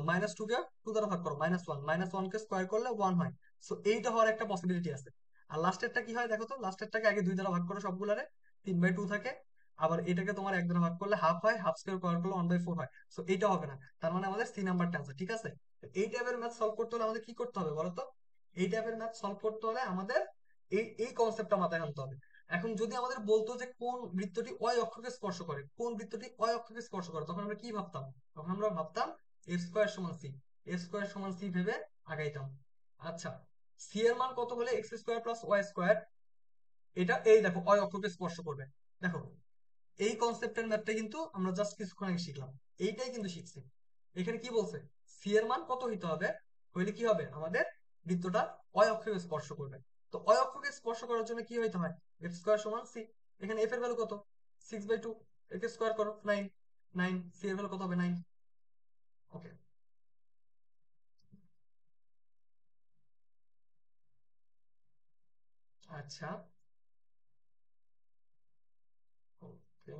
-2 কে 2 দ্বারা ভাগ করো -1, -1 কে স্কোয়ার করলে 1 হয়, সো এইটা হওয়ার একটা পসিবিলিটি আছে। আর লাস্টেরটা কি হয় দেখো তো, লাস্টেরটাকে আগে 2 দ্বারা ভাগ করো সবগুলারে, 3/2 থাকে, আবার এটাকে তোমার 1 দ্বারা ভাগ করলে হাফ হয়, হাফ স্কোয়ার করলে 1/4 হয়, সো এইটা হবে না, তার মানে আমাদের সি নাম্বারটা আনসার, ঠিক আছে। তো এই টাইপের ম্যাথ সলভ করতে হলে আমাদের কি করতে হবে বলো তো, এই টাইপের ম্যাথ সলভ করতে হলে আমাদের এই এই কনসেপ্টটা মাথায় আনতে হবে। এখন যদি আমাদের বলতো যে কোন বৃত্তটি ওয়াই অক্ষকে স্পর্শ করে, কোন বৃত্তটি ওয়াই অক্ষকে স্পর্শ করে, তখন আমরা কি ভাবতাম, তখন আমরা ভাবতাম এক্স স্কোয়ার সমান সি, এক্স স্কোয়ার সমান সি ভেবে আগাইতাম। আচ্ছা, সি এর মান কত হলে x square plus y square, এটা এই দেখো ওয়াই অক্ষকে স্পর্শ করবে। দেখো এই কনসেপ্টের ম্যাথটা কিন্তু আমরা জাস্ট কিছুক্ষণ আগে শিখলাম, এইটাই কিন্তু শিখছি। এখানে কি বলছে, সি এর মান কত হইতে হবে, হইলে কি হবে আমাদের বৃত্তটা ওয়াই অক্ষকে স্পর্শ করবে। তো ওয়াই অক্ষকে স্পর্শ করার জন্য কি হইতে হয়, এফ স্কোয়ার সমান সি, এখানে এফ এর ভ্যালু কত, 6/2, একে স্কোয়ার করো 9, 9, সি এর ভ্যালু কত হবে 9। ওকে, আচ্ছা, ওকে,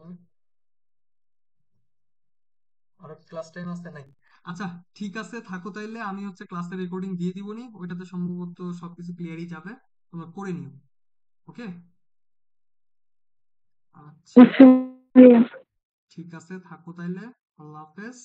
আর ক্লাস টাইম আছে নাই, আচ্ছা ঠিক আছে থাকো তাইলে, আমি হচ্ছে ক্লাসের রেকর্ডিং দিয়ে দিবনি, ওইটাতে সম্ভবত সবকিছু ক্লিয়ারই যাবে, তোমরা করে নিও। ওকে, আচ্ছা আচ্ছা ভাইয়া। ঠিক আছে থাকো তাইলে, আল্লাহ হাফেজ।